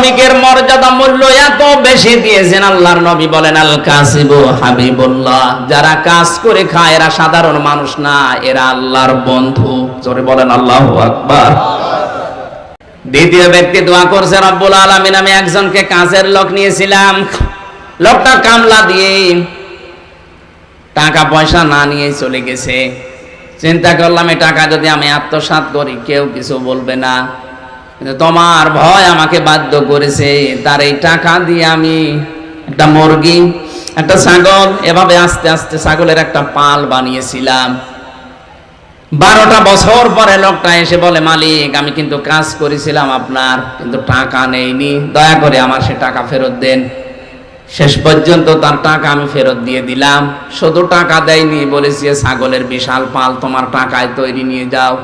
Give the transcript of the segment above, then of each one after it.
শ্রমিকের মর্যাদা মূল্য এত বেশি দিয়েছেন আল্লাহর নবী বলেন আল কাসিবু হাবিবুল্লাহ, যারা কাজ করে খায় এরা সাধারণ মানুষ না, এরা আল্লাহর বন্ধু। জোরে বলেন আল্লাহু আকবার। দ্বিতীয় ব্যক্তি দোয়া করছে রব্বুল আলামিন আমি একজনকে কাজের লোক নিয়েছিলাম, লোকটা কামলা দিয়ে টাকা পয়সা না নিয়ে চলে গেছে। চিন্তা করলাম এই টাকা যদি আমি আত্মসাৎ করি কেউ কিছু বলবে না, কিন্তু তোমার ভয় আমাকে বাধ্য করেছে। তার এই টাকা দিয়ে আমি একটা মুরগি, একটা ছাগল, এভাবে আস্তে আস্তে ছাগলের একটা পাল বানিয়েছিলাম। 12টা বছর পরে লোকটা এসে বলে মালিক আমি কিন্তু কাজ করেছিলাম আপনার, কিন্তু টাকা নেইনি, দয়া করে আমার সে টাকা ফেরত দেন। শেষ পর্যন্ত তার টাকা আমি ফেরত দিয়ে দিলাম। শুধু টাকা দেয়নি, বলেছি ছাগলের বিশাল পাল তোমার টাকায় তৈরি নিয়ে যাও।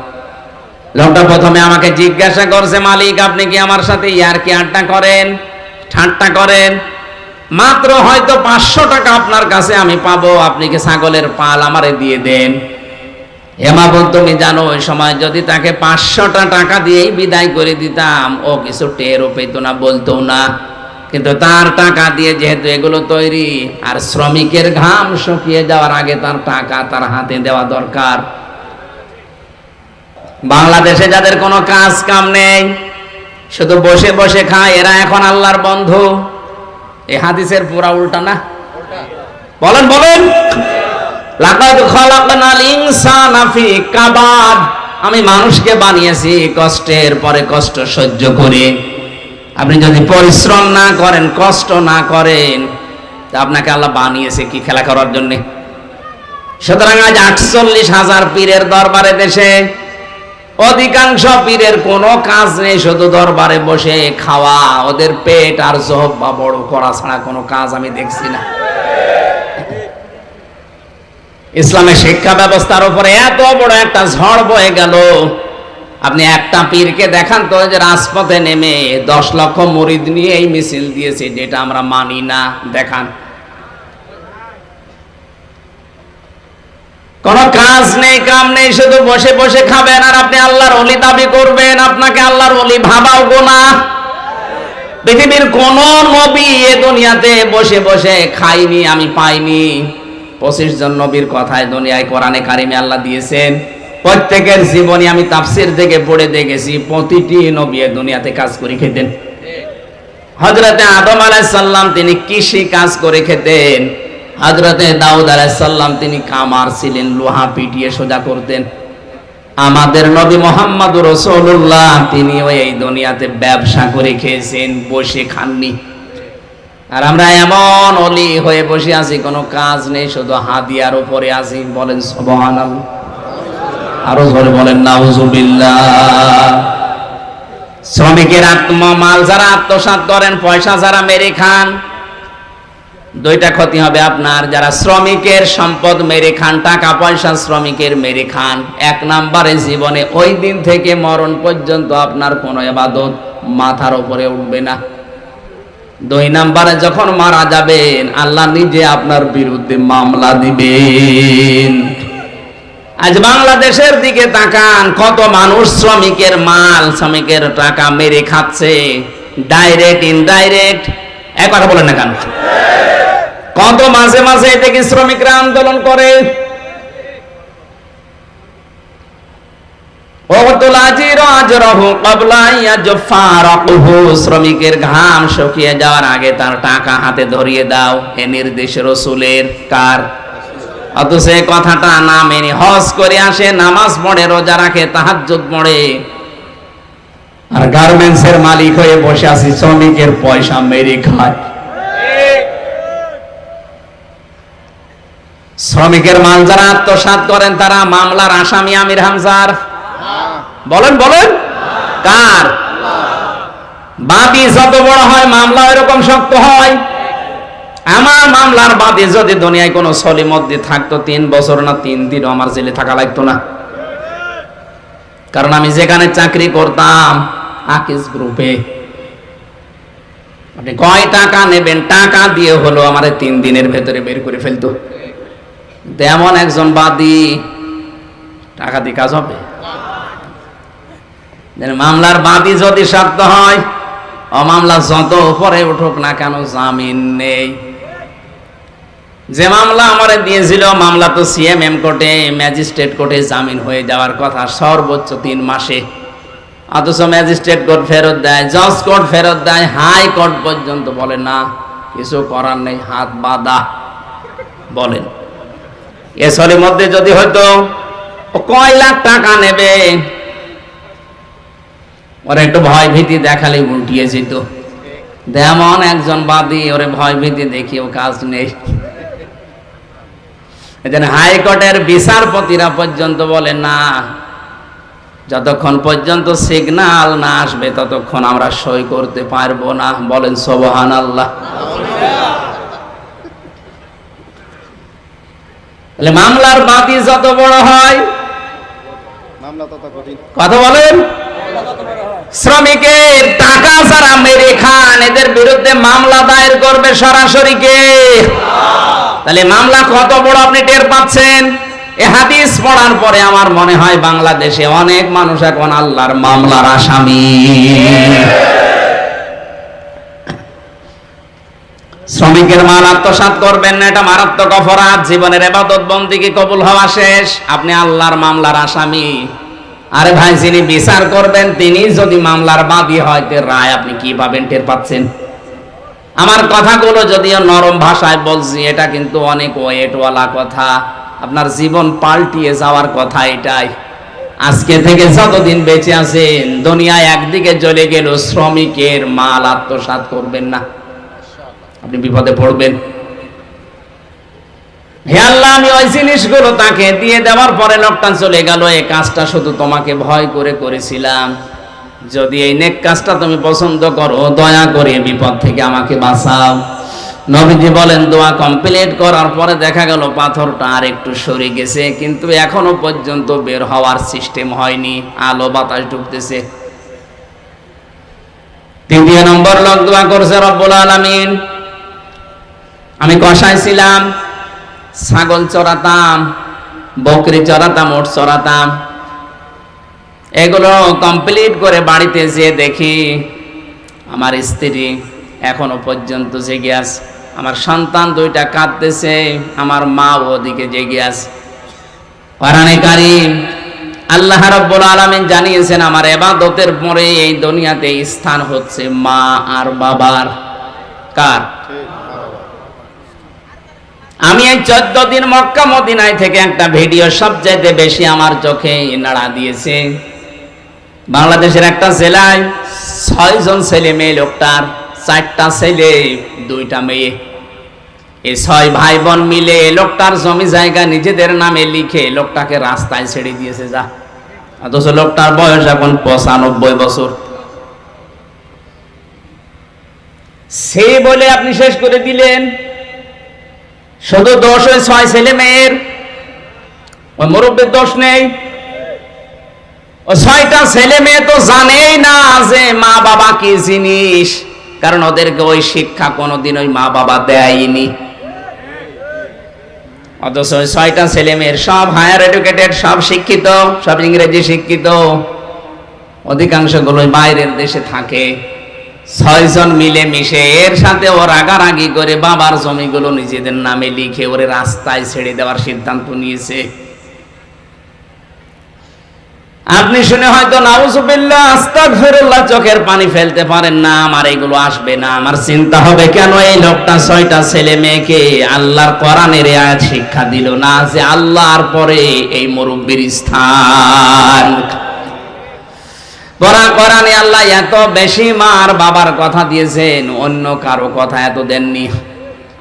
লোকটা প্রথমে আমাকে জিজ্ঞাসা করছে মালিক আপনি কি আমার সাথে ইয়ারকি আড্ডা করেন, ঠাট্টা করেন? মাত্র হয়তো 500 টাকা আপনার কাছে আমি পাবো, আপনি কি ছাগলের পাল আমারে দিয়ে দেন। হেমাবত তুমি জানো ওই সময় যদি তাকে 500টা টাকা দিয়েই বিদায় করে দিতাম ও কিছু টেরও পেত না, বলতো না। কিন্তু তার টাকা দিয়ে যেহেতু এগুলো তৈরি, আর শ্রমিকের ঘাম শুকিয়ে যাওয়ার আগে তার টাকা তার হাতে দেওয়া দরকার। বাংলাদেশে যাদের কোনো কাজ কাম নেই, শুধু বসে বসে খায়, এরা এখন আল্লাহর বন্ধু। এই হাদিসের পুরা উল্টা না? বলেন বলেন। লাকাদ খালাকনাল ইনসানা ফি কাবাদ, আমি মানুষকে বানিয়েছি কষ্টের পরে কষ্ট সহ্য করে। আপনি যদি পরিশ্রম না করেন, কষ্ট না করেন, তা আপনাকে আল্লাহ বানিয়েছে কি খেলা করার জন্য? সুতরাং আজ 48,000 পীরের দরবারে দেশে অধিকাংশ পীরের কোনো কাজ নেই, শুধু দরবারে বসে খাওয়া, ওদের পেট আর জহবা বড় করা ছাড়া কোনো কাজ আমি দেখছি না। ইসলামের শিক্ষা ব্যবস্থার উপরে এত বড় একটা ঝড় বয়ে গেল। আপনি একটা পীরকে দেখান তো যে রাজপথে নেমে 10 লক্ষ মুরিদ নিয়ে এই মিছিল দিয়েছে, যেটা আমরা মানি না, দেখান। কোন কাজ নেই, কাম নেই, শুধু বসে বসে খাবেন আর আপনি আল্লাহর ওলি দাবি করবেন। আপনাকে আল্লাহর ওলি ভাবাও গুনাহ। পৃথিবীর কোন নবী এ দুনিয়াতে বসে বসে খাইনি, আমি পাইনি। 25 জন নবীর কথায় দুনিয়ায় কোরআনে কারিমে আল্লাহ দিয়েছেন। প্রত্যেকের জীবনী আমি তাফসীর থেকে পড়ে দেখেছি, প্রতিটি নবী এ দুনিয়াতে কাজ করে খেতেন। হযরতে আদম আলাইহিস সালাম তিনি কৃষি কাজ করে খেতেন। হযরতে দাউদ আলাইহিস সালাম তিনি কামার ছিলেন, লোহা পিটিয়ে সোজা করতেন। আমাদের নবী মুহাম্মদুর রাসূলুল্লাহ তিনি এই দুনিয়াতে ব্যবসা করে খেয়েছেন, বসে খাননি। আর আমরা এমন ওলি হয়ে বসে আছি, কোনো কাজ নেই, শুধু হাদিয়ার উপরে আছি। বলেন সুবহানাল্লাহ, আরো জোরে বলেন নাউজুবিল্লাহ। শ্রমিকের মাল যারা আত্মসাৎ করেন, পয়সা যারা মেরে খান, দুইটা ক্ষতি হবে আপনার। যারা শ্রমিকের সম্পদ মেরে খান, টাকা পয়সা শ্রমিকের মেরে খান, 1 নম্বরে জীবনে ওই দিন থেকে মরণ পর্যন্ত আপনার কোনো ইবাদত মাথার উপরে উঠবে না। 2 নম্বরে যখন মারা যাবেন, আল্লাহ নিজে আপনার বিরুদ্ধে মামলা দিবেন। আজ বাংলাদেশের দিকে তাকান, কত মানুষ শ্রমিকের মাল, শ্রমিকের টাকা মেরে খাচ্ছে, ডাইরেক্ট ইনডাইরেক্ট। এক কথা বলেন না কেন? কত মাঝে মাঝে এতে কি শ্রমিকরা আন্দোলন করে। শ্রমিকের ঘাম শুকিয়ে যাওয়ার আগে তার টাকা হাতে ধরিয়ে দাও, এ নির্দেশ রাসূলের। কার? অথচ এই কথাটা না মেনে হজ করে আসে, নামাজ পড়ে, রোজা রাখে, তাহাজ্জুদ পড়ে, আর গার্মেন্টসের মালিক হয়ে বসে আছি, শ্রমিকের পয়সা মেরে খায়। শ্রমিকের মাল যারা আত্মসাৎ করেন তারা মামলার আসামি আমির হামজার। বলেন বলেন, কার? বাদী যত বড় হয় মামলা এরকম শক্ত হয়। আমার মামলার বাদী যদি দুনিয়ায় কোনো সলিমদ্দি থাকতো, 3 বছর না 3 দিনও আমার জেলে থাকা লাগতো না। কারণ আমি যেখানে চাকরি করতাম আকিজ গ্রুপে, আপনি কয় টাকা নেবেন, টাকা দিয়ে হলো আমার 3 দিনের ভেতরে বের করে ফেলতো। তেমন একজন বাদী, টাকা দিয়ে কাজ হবে? মামলার বাদী যদি শক্ত হয়, মামলা যত উপরে উঠুক না কেন জামিন নেই। যে মামলা আমারে দিয়েছিল, মামলা তো সিএমএম কোর্টে, ম্যাজিস্ট্রেট কোর্টে জামিন হয়ে যাওয়ার কথা সর্বোচ্চ 3 মাসে, অথচ ম্যাজিস্ট্রেট কোর্ট ফেরত দেয়, জজ কোর্ট ফেরত দেয়, হাই কোর্ট পর্যন্ত বলে না কিছু করার নেই, হাত বাঁধা। বলেন এসরের মধ্যে যদি হয়তো কয় লাখ টাকা নেবে, ওরা একটু ভয় ভীতি দেখালে উল্টিয়ে যেত। তেমন একজন বাদী, ওরে ভয় ভীতি দেখিও কাজ নেই। হাইকোর্টের বিচারপতিরা পর্যন্ত বলে না, যতক্ষণ পর্যন্ত সিগন্যাল না আসবে ততক্ষণ আমরা সই করতে পারবো না। বলেন সুবহানাল্লাহ। মামলার বাদী যত বড় হয় কথা বলেন, শ্রমিকের টাকা যারা মেরে খান এদের বিরুদ্ধে মামলা দায়ের করবে সরাসরি কে? তাহলে মামলা কত বড় আপনি টের পাচ্ছেন। এই হাদিস পড়ার পরে আমার মনে হয় বাংলাদেশে অনেক মানুষ এখন আল্লাহর মামলার আসামি। শ্রমিকের মাল আত্মসাৎ করবেন না, এটা মারাত্মক অপরাধ। জীবনের ইবাদত বন্দেগী কবুল হওয়া শেষ, আপনি আল্লাহর মামলার আসামি। আরে ভাই, যিনি বিচার করবেন তিনি যদি মামলার বাদী হয়, তে রায় আপনি কি পাবেন টের পাচ্ছেন? আমার কথাগুলো যদিও নরম ভাষায় বলছি, এটা কিন্তু অনেক ওয়েটওয়ালা কথা, আপনার জীবন পাল্টিয়ে যাওয়ার কথা এটাই। আজকে থেকে যতদিন বেঁচে আছেন, দুনিয়ায় একদিকে চলে গেল, শ্রমিকের মাল আত্মসাৎ করবেন না, আপনি বিপদে পড়বেন। হে আল্লাহ, আমি ওই জিনিসগুলো তাকে দিয়ে দেওয়ার পরে লোকটা চলে গেল, এই কাজটা শুধু তোমাকে ভয় করে করেছিলাম, যদি এই নেক কাজটা তুমি পছন্দ করো, দয়া করে বিপদ থেকে আমাকে বাঁচাও। নবীজি বলেন, দোয়া কমপ্লিট করার পরে দেখা গেল পাথরটা আর একটু সরে গেছে, কিন্তু এখনো পর্যন্ত বের হওয়ার সিস্টেম হয়নি, আলো বাতাস ঢুকতেছে। 3 নম্বর লোক দোয়া করছে, রব্বুল আলামিন, আমি কসাই ছিলাম, ছাগল চড়াতাম, বকরি চড়াতাম, ওট চড়াতাম, এগুলো কমপ্লিট করে বাড়িতে যেয়ে দেখি আমার স্ত্রী এখনো পর্যন্ত জেগে আছে, আমার সন্তান 2টা কাঁদতেছে, আমার মা ওদিকে জেগে আছে। কোরআনে কারীম আল্লাহ রাব্বুল আলামিন জানিয়েছেন, আমার ইবাদতের পরে এই দুনিয়াতে স্থান হচ্ছে মা আর বাবার। কার? আমি এই 14 দিন মক্কা মদিনায় থেকে একটা ভিডিও সবচাইতে বেশি আমার চোখে নাড়া দিয়েছে। বাংলাদেশের একটা জেলায় 6 জন ছেলে মেয়ে, লোকটার 4টা ছেলে 2টা মেয়ে, এই 6 ভাই বোন মিলে লোকটার জমি জায়গা নিজেদের নামে লিখে লোকটাকে রাস্তায় ছেড়ে দিয়েছে। যা, অথচ লোকটার বয়স এখন 95 বছর। সে বলে আপনি শেষ করে দিলেন। শুধু দোষ ওই 6 ছেলে মেয়ের, ওই মুরব্বীর দোষ নেই। ওই 6টা ছেলে মেয়ে তো জানেই না যে মা বাবা কি জিনিস, কারণ ওদেরকে ওই শিক্ষা কোনোদিন ওই মা বাবা দেয়নি। অথচ ওই 6টা ছেলে মেয়ের সব হায়ার এডুকেটেড, সব শিক্ষিত, সব ইংরেজি শিক্ষিত, অধিকাংশ গুলো বাইরের দেশে থাকে। 6 জন মিলে মিশে এর সাথে ও রাগারাগি করে বাবার জমিগুলো নিজেদের নামে লিখে ওরে রাস্তায় ছেড়ে দেওয়ার সিদ্ধান্ত নিয়েছে। আপনি শুনে হয়তো নাউজুবিল্লাহ, আস্তাগফিরুল্লাহ চোখের পানি ফেলতে পারেন না, আমার এগুলো আসবে না। আমার চিন্তা হবে, কেন এই লোকটা 6টা ছেলে মেয়েকে আল্লাহর কোরআনের আয়াত শিক্ষা দিল না, যে আল্লাহর পরে এই মুরব্বির স্থান। কোরআনে আল্লাহ এত বেশি মার বাবার কথা দিয়েছেন, অন্য কারো কথা এত দেননি।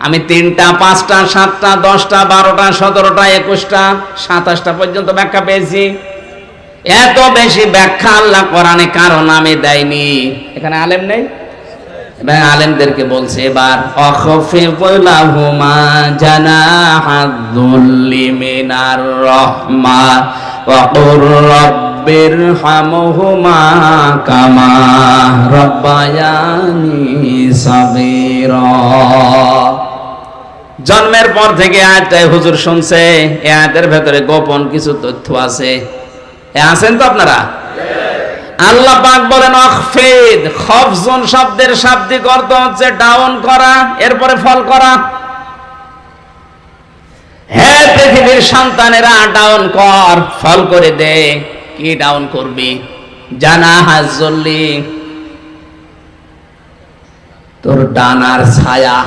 আমি 3টা, 5টা, 7টা, 10টা, 12টা, 17টা, 21টা, 27টা পর্যন্ত ব্যাখ্যা পেয়েছি। এত বেশি ব্যাখ্যা আল্লাহ কোরআনে কারো নামে দেয়নি। এখানে আলেম নেই, এবং আলেমদেরকে বলছে এবার, অখফিদ লাহুমা জানাহাযুল্লি মিনার রাহমা ওয়া কুর রাব্বিরহামহুমা কামা রাব্বায়ানি সাগীরা। জন্মের পর থেকে আয়াতটাই হুজুর শুনছে, এই আয়াতের ভেতরে গোপন কিছু তথ্য আছে। আছেন তো আপনারা? আল্লাহ পাক বলেন আখফিদ, খফজন শব্দের শাব্দিক অর্থ হচ্ছে ডাউন করা, এরপরে ফল করা। হে পৃথিবীর সন্তানেরা, ডাউন কর, ফল করে দে। কি ডাউন করবি? জানাহা যুল্লি, তোর ডানার ছায়া।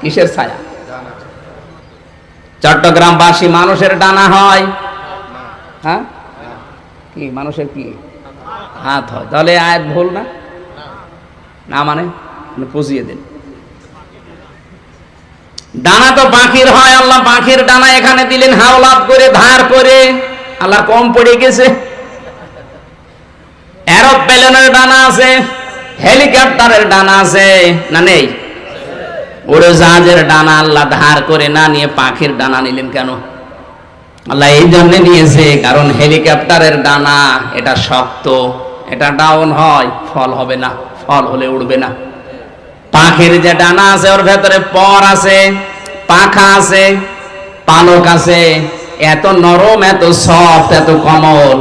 কিসের ছায়া? চট্টগ্রামবাসী মানুষের ডানা হয়? হ্যাঁ, কি মানুষের কি হাত হয়? তাহলে আয়াত ভুল না? না মানে বুঝিয়ে দিন। ডানা তো পাখির হয়, আল্লাহ পাখির ডানা এখানে দিলেন হাওলাত করে, ধার করে। আল্লাহ কম পড়ে গেছে? এরোপ্লেনের ডানা আছে, হেলিকপ্টারের ডানা আছে না নেই? উড়োজাহাজের ডানা আল্লাহ ধার করে না নিয়ে পাখির ডানা নিলেন কেন? আল্লাহ এই জন্য নিয়েছে, কারণ হেলিকপ্টারের ডানা এটা শক্ত, এটা ডাউন হয়, ফল হবে না, ফল হলে উড়বে না। পাখির যে ডানা আছে ওর ভেতরে পর আছে, পাখা আছে, পালক আছে, এত নরম, এত সফট, এত কোমল,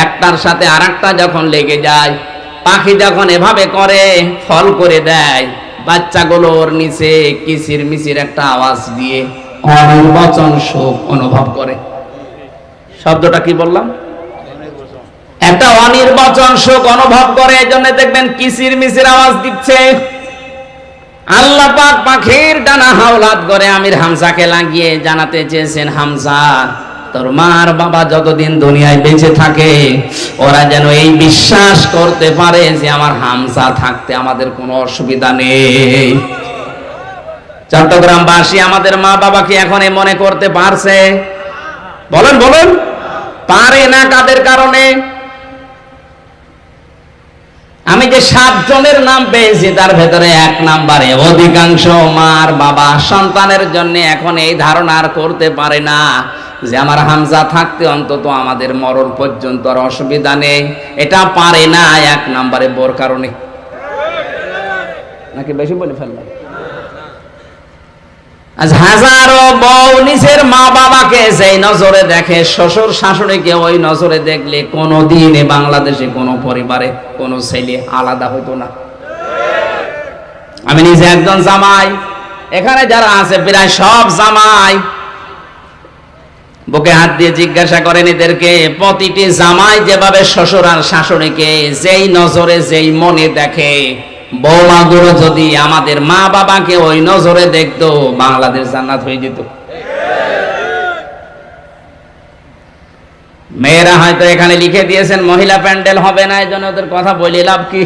একটার সাথে আরেকটা যখন লেগে যায়, পাখি যখন এভাবে করে ফল করে দেয়, বাচ্চাগুলো ওর নিচে কিচির মিচির একটা আওয়াজ দিয়ে অনির্বচন সুখ অনুভব করে। শব্দটা কি বললাম? একটা অনির্বচন সুখ অনুভব করে, এই জন্য দেখবেন কিচির মিচির আওয়াজ দিচ্ছে। আল্লাহ পাক পাখির ডানা হাওলাত করে আমির হামজাকে লাগিয়ে জানাতে চেয়েছেন, হামজা তোর মার বাবা যতদিন দুনিয়ায় বেঁচে থাকে ওরা যেন এই বিশ্বাস করতে পারে যে আমার হামজা থাকতে আমাদের কোনো অসুবিধা নেই। চট্টগ্রামবাসী আমাদের মা বাবাকে এখন মনে করতে পারছে? বলেন বলেন, পারে না। কাদের কারণে? আমি যে 7 জনের নাম পেয়েছি তার ভেতরে 1 নম্বরে অধিকাংশ মার বাবা সন্তানের জন্য এখন এই ধারণা আর করতে পারে না যে আমার হামজা থাকতে অন্তত আমাদের মরণ পর্যন্ত আর অসুবিধা নেই। এটা পারে না 1 নম্বরে বোর কারণে। নাকি বেশি বলে ফেললাম? আজ হাজারো বউ নিজের মা বাবাকে যেই নজরে দেখে, শ্বশুর শাশুড়িকে ওই নজরে দেখলে কোনোদিন বাংলাদেশে কোনো পরিবারে কোনো ছেলে আলাদা হতো না। আমি নিজে একজন জামাই, এখানে যারা আছে প্রায় সব জামাই। বুকে হাত দিয়ে জিজ্ঞাসা করেন এদেরকে, প্রতিটি জামাই যেভাবে শ্বশুর আর শাশুড়িকে যেই নজরে যেই মনে দেখে, বৌমাগুলো যদি আমাদের মা বাবাকে ওই নজরে দেখতো, বাংলাদেশ জান্নাত হয়ে যেত। মেয়েরা হয়তো এখানে লিখে দিয়েছেন মহিলা প্যান্ডেল হবে না, এই জন্য ওদের কথা বলে লাভ কি?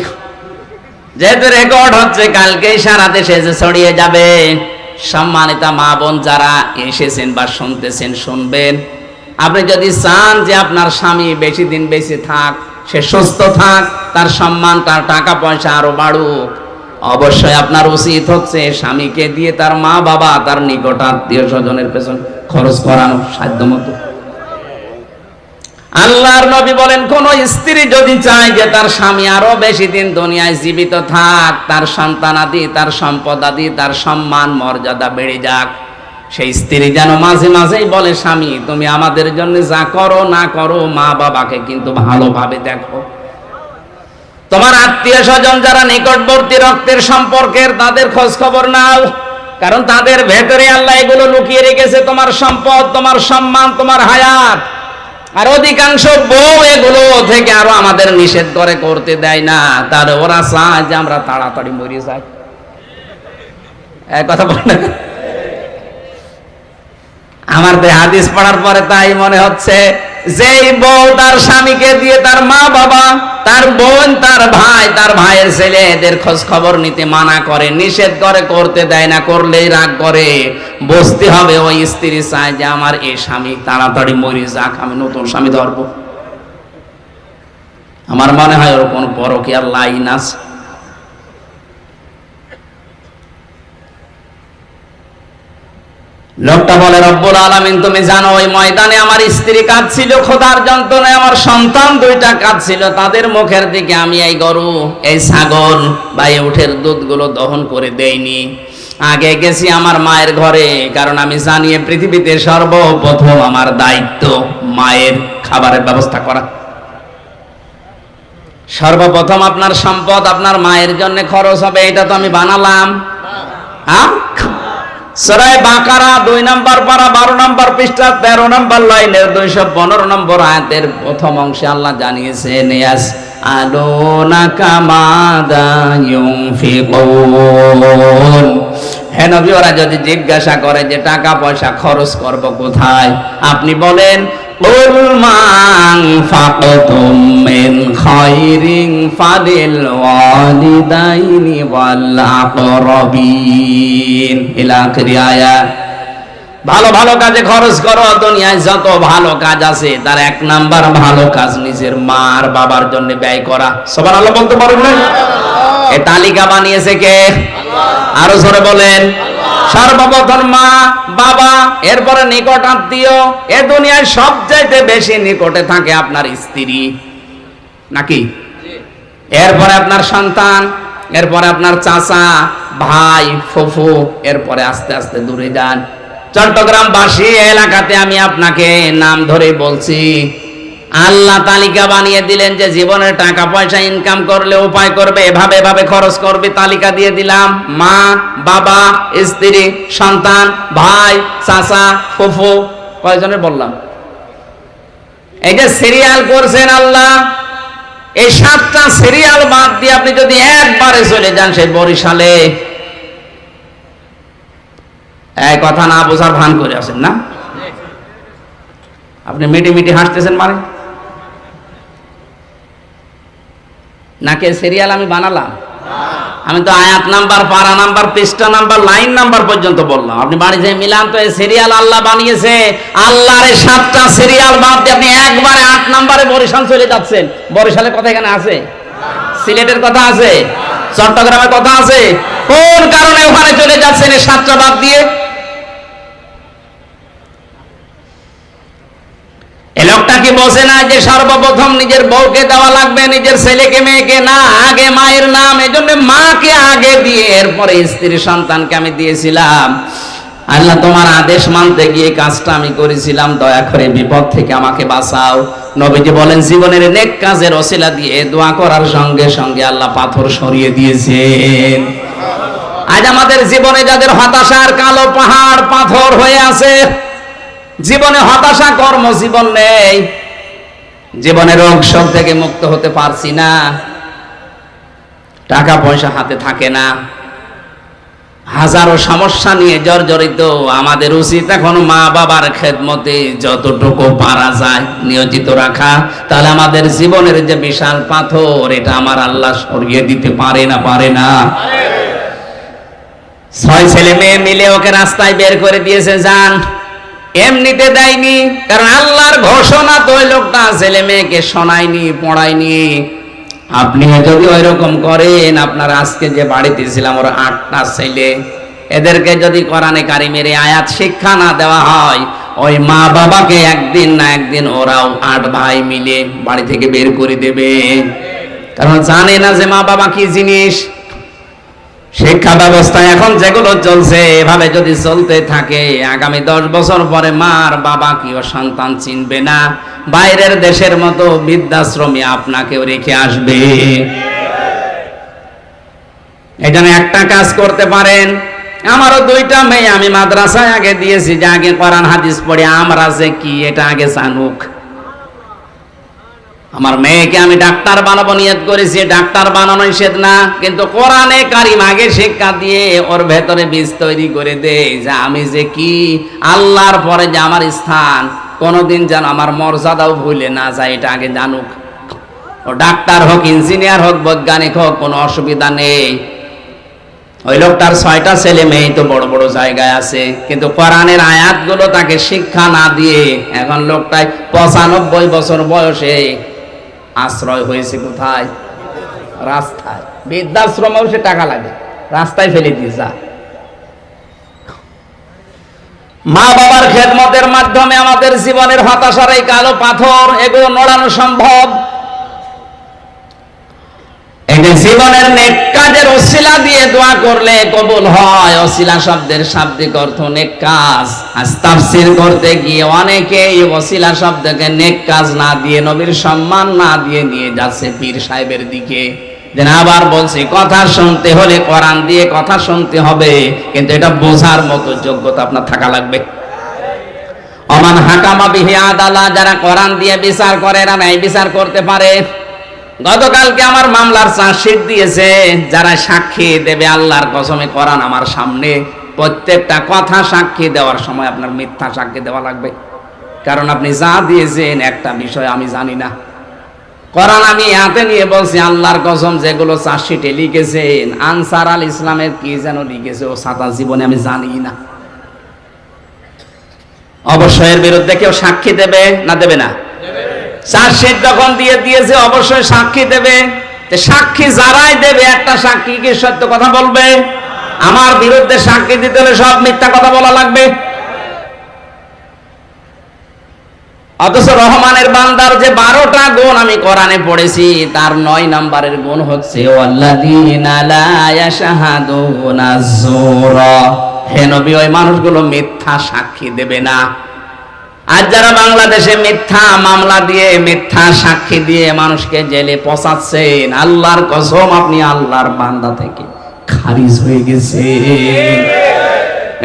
যেহেতু রেকর্ড হচ্ছে, কালকেই সারা দেশে যে ছড়িয়ে যাবে। সম্মানিতা মা বোন যারা এসেছেন বা শুনতেছেন, শুনবেন, আপনি যদি চান যে আপনার স্বামী বেশি দিন বেঁচে থাক, সে সুস্থ থাক, তার সম্মান, তার টাকা পয়সা আরো বাড়ুক, অবশ্যই আপনার উচিত হচ্ছে স্বামীকে দিয়ে তার মা বাবা, তার নিকট আত্মীয় স্বজনের পেছন খরচ করানো সাধ্যমতো। আল্লাহর নবী বলেন, কোন স্ত্রী যদি চায় যে তার স্বামী আরো বেশি দিন দুনিয়ায় জীবিত থাক, তার সন্তান আদি, তার সম্পদ আদি, তার সম্মান মর্যাদা বেড়ে যাক, সেই স্ত্রী যেন মাঝে মাঝেই বলে, স্বামী তুমি আমাদের জন্য যা করো না করো, মা বাবাকে কিন্তু ভালোভাবে দেখো। তোমার আত্মীয় স্বজন যারা নিকটবর্তী রক্তের সম্পর্কের, তাদের খোঁজ খবর নাও, কারণ তাদের ভেতরে আল্লাহ এগুলো লুকিয়ে রেখেছে, তোমার সম্পদ, তোমার সম্মান, তোমার হায়াত। আর অধিকাংশ বউ এগুলো থেকে আরো আমাদের নিষেধ করে, করতে দেয় না। তার ওরা চায় যে আমরা তাড়াতাড়ি মরে যাই। এক কথা বল না? আমার তো হাদিস পড়ার পরে তাই মনে হচ্ছে, যেই বউ তার স্বামীকে দিয়ে তার মা বাবা, তার বোন, তার ভাই, তার ভাইয়ের ছেলে এদের খোঁজ খবর নিতে মানা করে, নিষেধ করে, করতে দেয় না, করলেই রাগ করে, বুঝতে হবে ওই স্ত্রী চায় যে আমার এই স্বামী তাড়াতাড়ি মরে যাক, আমি নতুন স্বামী ধরবো। আমার মনে হয় ওর কোন পরকীয়ার লাইন আছে। লোকটা বলে, রব্বুল আলামিন তুমি জানো ওই ময়দানে আমার স্ত্রী কাঁদছিল খোদার যন্ত্রণায়, আমার সন্তান 2টা কাঁদছিল, তাদের মুখের দিকে আমি এই গরু, এই ছাগল বা এই উটের দুধগুলো দহন করে দেইনি। আগে গেছি আমার মায়ের ঘরে, কারণ আমি জানি পৃথিবীতে সর্বপ্রথম আমার দায়িত্ব মায়ের খাবারের ব্যবস্থা করা। সর্বপ্রথম আপনার সম্পদ আপনার মায়ের জন্য খরচ হবে, এটা তো আমি বানালাম। হ্যাঁ, সূরা বাকারা 2 নম্বর পারা 12 নম্বর পৃষ্ঠা 13 নম্বর লাইনের 215 নম্বর আয়াতের প্রথম অংশে আল্লাহ জানিয়েছেন, ইয়াসআলুনাকা মাযা ইউনফিকুন। হে নবী, ওরা যদি জিজ্ঞাসা করে যে টাকা পয়সা খরচ করব কোথায়, আপনি বলেন কুল মা আনফাকতুম মিন খায়রিন ফালিল ওয়ালিদাইনি ওয়াল আকরাবিন ইলা আখিরি আয়াত। ভালো ভালো কাজে খরচ করো। দুনিয়ায় যত ভালো কাজ আছে তার 1 নাম্বার ভালো কাজ নিজের মা আর বাবার জন্য ব্যয় করা। সুবহানাল্লাহ বলতে পারবেন না? এই তালিকা বানিয়েছে কে? আল্লাহ। আরো জোরে বলেন। সর্বপ্রথম মা, বাবা, এরপরে নিকট আত্মীয়। এ দুনিয়ায় সবচাইতে বেশি নিকটে থাকে আপনার স্ত্রী, নাকি? এরপরে আপনার সন্তান, এরপরে আপনার চাচা, ভাই, ফুফু, এরপরে আস্তে আস্তে দূরে যান। চট্টগ্রামবাসী এলাকাতে আমি আপনাকে নাম ধরে বলছি, আল্লাহ তালিকা বানিয়ে দিলেন যে জীবনের টাকা পয়সা ইনকাম করলে উপায় করবে, এভাবে এভাবে খরচ করবে, তালিকা দিয়ে দিলাম। মা, বাবা, স্ত্রী, সন্তান, ভাই, চাচা, ফুফু, কয়জনের বললাম? এই যে সিরিয়াল করছেন আল্লাহ, এই 7টা সিরিয়াল বাদ দিয়ে আপনি যদি একবারে চলে যান সেই বরিশালে, এই কথা না বোঝার ভান করে আছেন না? আপনি মিটি মিটি হাসতেছেন মানে? নাকি সিরিয়াল আমি বানালাম? আমি তো আয়াত নাম্বার, পারা নাম্বার, পৃষ্ঠা নাম্বার, লাইন নাম্বার পর্যন্ত বললাম। আপনি বাড়ি যেয়ে মিলান তো, এই সিরিয়াল আল্লাহ বানিয়েছে। আল্লাহর এই 7টা সিরিয়াল বাদ দিয়ে আপনি একবারে 8 নাম্বারে বরিশাল চলে যাচ্ছেন। বরিশালের কথা এখানে আছে? সিলেটের কথা আছে? চট্টগ্রামের কথা আছে? কোন কারণে ওখানে চলে যাচ্ছেন এই 7টা বাদ দিয়ে? এই লোকটা কি বোঝে না যে সর্বপ্রথম নিজের বউকে দেওয়া লাগবে, নিজের ছেলেকে মেয়েকে না, আগে মায়ের নাম। এজন্য মাকে আগে দিয়ে এরপরে স্ত্রী সন্তানকে আমি দিয়েছিলাম। আল্লাহ, তোমার আদেশ মানতে গিয়ে কাজটা আমি করেছিলাম, দয়া করে বিপদ থেকে আমাকে বাঁচাও। নবীজি বলেন, জীবনের নেক কাজের ওসিলা দিয়ে দোয়া করার সঙ্গে সঙ্গে আল্লাহ পাথর সরিয়ে দিয়েছেন। আজ আমাদের জীবনে যাদের হতাশার কালো পাহাড় পাথর হয়ে আছে, জীবনে হতাশা, কর্মজীবন নেই, জীবনে রোগ শোক থেকে মুক্ত হতে পারছি না, টাকা পয়সা হাতে থাকে না, হাজারো সমস্যা নিয়ে জর্জরিত। আমাদের উচিত এখন মা বাবার খেদমতে যতটুকু পারা যায় নিয়োজিত রাখা। তাহলে আমাদের জীবনের যে বিশাল পাথর, এটা আমার আল্লাহ সরিয়ে দিতে পারে না? পারে না? 6 ছেলে মেয়ে মিলে ওকে রাস্তায় বের করে দিয়েছে, যান। এমনিতে দেয়নি, কারণ আল্লাহর ঘোষণা তো ওই লোকটা ছেলে মেয়েকে শোনায়নি, পড়ায়নি। আপনি যদি ওই রকম করেন, আপনার আজকে যে বাড়িতে ছিলাম ওর 8টা ছেলে, এদেরকে যদি কোরআনে কারিমের আয়াত শিক্ষা না দেওয়া হয়, ওই মা বাবাকে একদিন না একদিন ওরাও 8 ভাই মিলে বাড়ি থেকে বের করে দেবে। কারণ জানে না যে মা বাবা কি জিনিস। শিক্ষা ব্যবস্থা এখন যেগুলো চলছে, এভাবে যদি চলতে থাকে, আগামী 10 বছর পরে মার বাবা কি ও সন্তান চিনবে না। বাইরের দেশের মতো বৃদ্ধাশ্রমে আপনাকেও রেখে আসবে। এখানে একটা কাজ করতে পারেন। আমারও 2টা মেয়ে আমি মাদ্রাসায় আগে দিয়েছি, যে আগে কোরআন হাদিস পড়ে আমরা যে কি এটা আগে জানুক। আমার মেয়েকে আমি ডাক্তার বানাবো নিয়ত করেছি, ডাক্তার বানানো নিষেধ না, কিন্তু কোরআনে কারিম আগে শিক্ষা দিয়ে ওর ভেতরে বীজ তৈরি করে দেয় যে আমি যে কি, আল্লাহর পরে যে আমার স্থান, কোনোদিন যেন আমার মর্যাদাও ভুলে না যায়, এটা আগে জানুক। ও ডাক্তার হোক, ইঞ্জিনিয়ার হোক, বৈজ্ঞানিক হোক, কোনো অসুবিধা নেই। ওই লোকটার 6টা ছেলে মেয়ে তো বড় বড় জায়গায় আছে, কিন্তু কোরআনের আয়াতগুলো তাকে শিক্ষা না দিয়ে এখন লোকটাই 95 বছর বয়সে আশ্রয় হয়েছে কোথায়? রাস্তায়। বৃদ্ধাশ্রমেও সে টাকা লাগে, রাস্তায় ফেলে দিয়ে যা। মা বাবার খেদমতের মাধ্যমে আমাদের জীবনের হতাশার এই কালো পাথর, এগুলো নড়ানো সম্ভব। এই যে জীবনের নেক কাজের ওসিলা দিয়ে দোয়া করলে কবুল হয়, ওসিলা শব্দের শাব্দিক অর্থ নেক কাজ। আজ তাফসীর করতে গিয়ে অনেকে এই ওসিলা শব্দকে নেক কাজ না দিয়ে, নবীর সম্মান না দিয়ে নিয়ে যাচ্ছে পীর সাহেবের দিকে। যেন আবার বলছি, কথা শুনতে হলে কোরআন দিয়ে কথা শুনতে হবে, কিন্তু এটা বোঝার মতো যোগ্যতা আপনার থাকা লাগবে। ওমান হাকামা বিহি আদালা, যারা কোরআন দিয়ে বিচার করে এরা ন্যায় বিচার করতে পারে। গতকালকে আমার মামলার চার্জশিট দিয়েছে, যারা সাক্ষী দেবে আল্লাহর কসমে কোরআন আমার সামনে, প্রত্যেকটা কথা সাক্ষী দেওয়ার সময় আপনার মিথ্যা সাক্ষী দেওয়া লাগবে, কারণ আপনি যা দিয়েছেন একটা বিষয় আমি জানি না। কোরআন আমি হাতে নিয়ে বলছি, আল্লাহর কসম যেগুলো চার্জশিটে লিখেছেন, আনসার আল ইসলামের কি যেন লিখেছে ও সাদা জীবনে আমি জানি না। অবশ্যই এর বিরুদ্ধে কেউ সাক্ষী দেবে না দেবে না? চার্জশিট যখন দিয়েছে অবশ্যই সাক্ষী দেবে। সাক্ষী যারাই দেবে, একটা সাক্ষী কি সত্য কথা বলবে? আমার বিরুদ্ধে সাক্ষী দিতে হলে সব মিথ্যা কথা বলা লাগবে। অথচ রহমানের বান্দার যে 12টা গুণ আমি কোরআনে পড়েছি, তার 9 নম্বরের গুণ হচ্ছে ওয়াল্লাযীনা লা ইয়াশহাদুনা যুরা। হে নবী, ওই মানুষগুলো মিথ্যা সাক্ষী দেবে না। আজ যারা বাংলাদেশে মিথ্যা মামলা দিয়ে, মিথ্যা সাক্ষী দিয়ে মানুষকে জেলে পচাচ্ছেন, আল্লাহর কসম আপনি আল্লাহর বান্দা থেকে খারিজ হয়ে গেছে।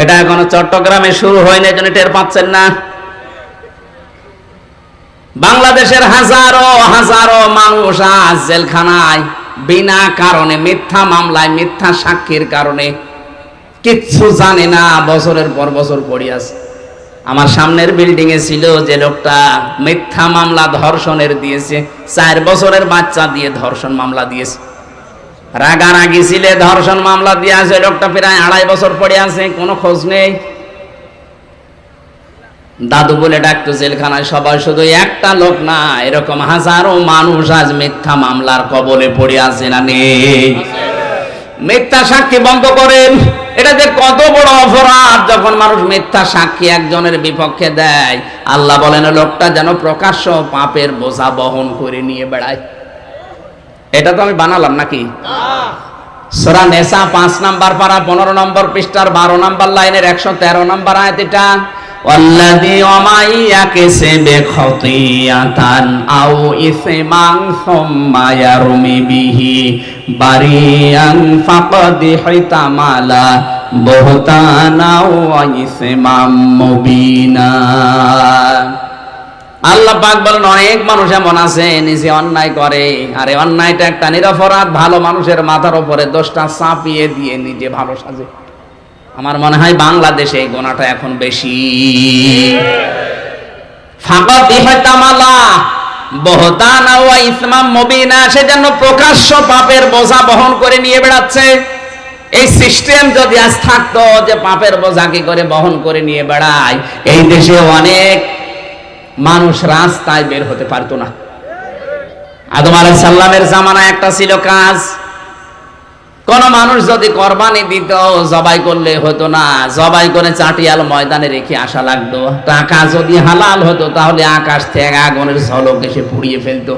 এটা এখনো চট্টগ্রামে শুরু হয়নি, এজন্য টের পাচ্ছেন না। বাংলাদেশের হাজারো হাজারো মানুষ আজ জেলখানায় বিনা কারণে, মিথ্যা মামলায়, মিথ্যা সাক্ষীর কারণে, কিচ্ছু জানে না, বছরের পর বছর পড়ে আছে। আমার সামনের বিল্ডিং এ ছিল যে লোকটা মিথ্যা মামলা ধর্ষণের দিয়েছে, 4 বছরের বাচ্চা দিয়ে ধর্ষণ মামলা দিয়েছে। রাগারাগি ছিল, ধর্ষণ মামলা দিয়ে আছে লোকটা, প্রায় 2.5 বছর পড়ে আছে, কোনো খোঁজ নেই। দাদু বলে ডাকতো জেলখানায় সবাই, শুধু একটা লোক না, এরকম হাজারো মানুষ আজ মিথ্যা মামলার কবলে পড়ে আছে না নেই? মিথ্যা সাক্ষী বন্ধ করেন। এটা যে কত বড় অপরাধ যখন মানুষ মিথ্যা সাক্ষী একজনের বিপক্ষে দেয়। আল্লাহ বলেন লোকটা যেন প্রকাশ্য পাপের বোঝা বহন করে নিয়ে বেড়ায়। এটা তো আমি বানালাম নাকি? সূরা নিসা 5 নম্বর পারা 15 নম্বর পৃষ্ঠার 12 নম্বর লাইনের 113 নম্বর আয়াত। এটা ওয়াল্লাযী ওয়ামাইয়াকিসিবি খাতিয়াতান আও ইসমান সুম্মা ইয়ারমি বিহি বারিয়ান ফাকাদ হিতামালা বুহতানা ওয়া ইসমাম মুবিনা। আল্লাহ পাক বলেন অনেক মানুষ এমন আছে নিজে অন্যায় করে, আর এই অন্যায়টা একটা নিরপরাধ, ভালো মানুষের মাথার উপরে দোষটা চাপিয়ে দিয়ে নিজে ভালো সাজে। আমার মনে হয় বাংলাদেশে এই গোনাটা এখন বেশি। ফাকাদ হিতামালা বুহতানা ওয়া ইসমাম মুবিনা, সেজন্য প্রকাশ্য পাপের বোঝা বহন করে নিয়ে বেড়াচ্ছে। এই সিস্টেম যদি আজ থাকতো যে পাপের বোঝা কি করে বহন করে নিয়ে বেড়ায়, এই দেশে অনেক মানুষ রাস্তায় বের হতে পারতো না। আদম আলাইহিস সালামের জামানায় একটা ছিল কাজ, কোন মানুষ যদি কোরবানি দিত, জবাই করলে হতো না, জবাই করে চাটিয়াল ময়দানে রেখে আসা লাগতো। টাকা যদি হালাল হতো তাহলে আকাশ থেকে আগুনের ঝলক এসে পুড়িয়ে ফেলতো।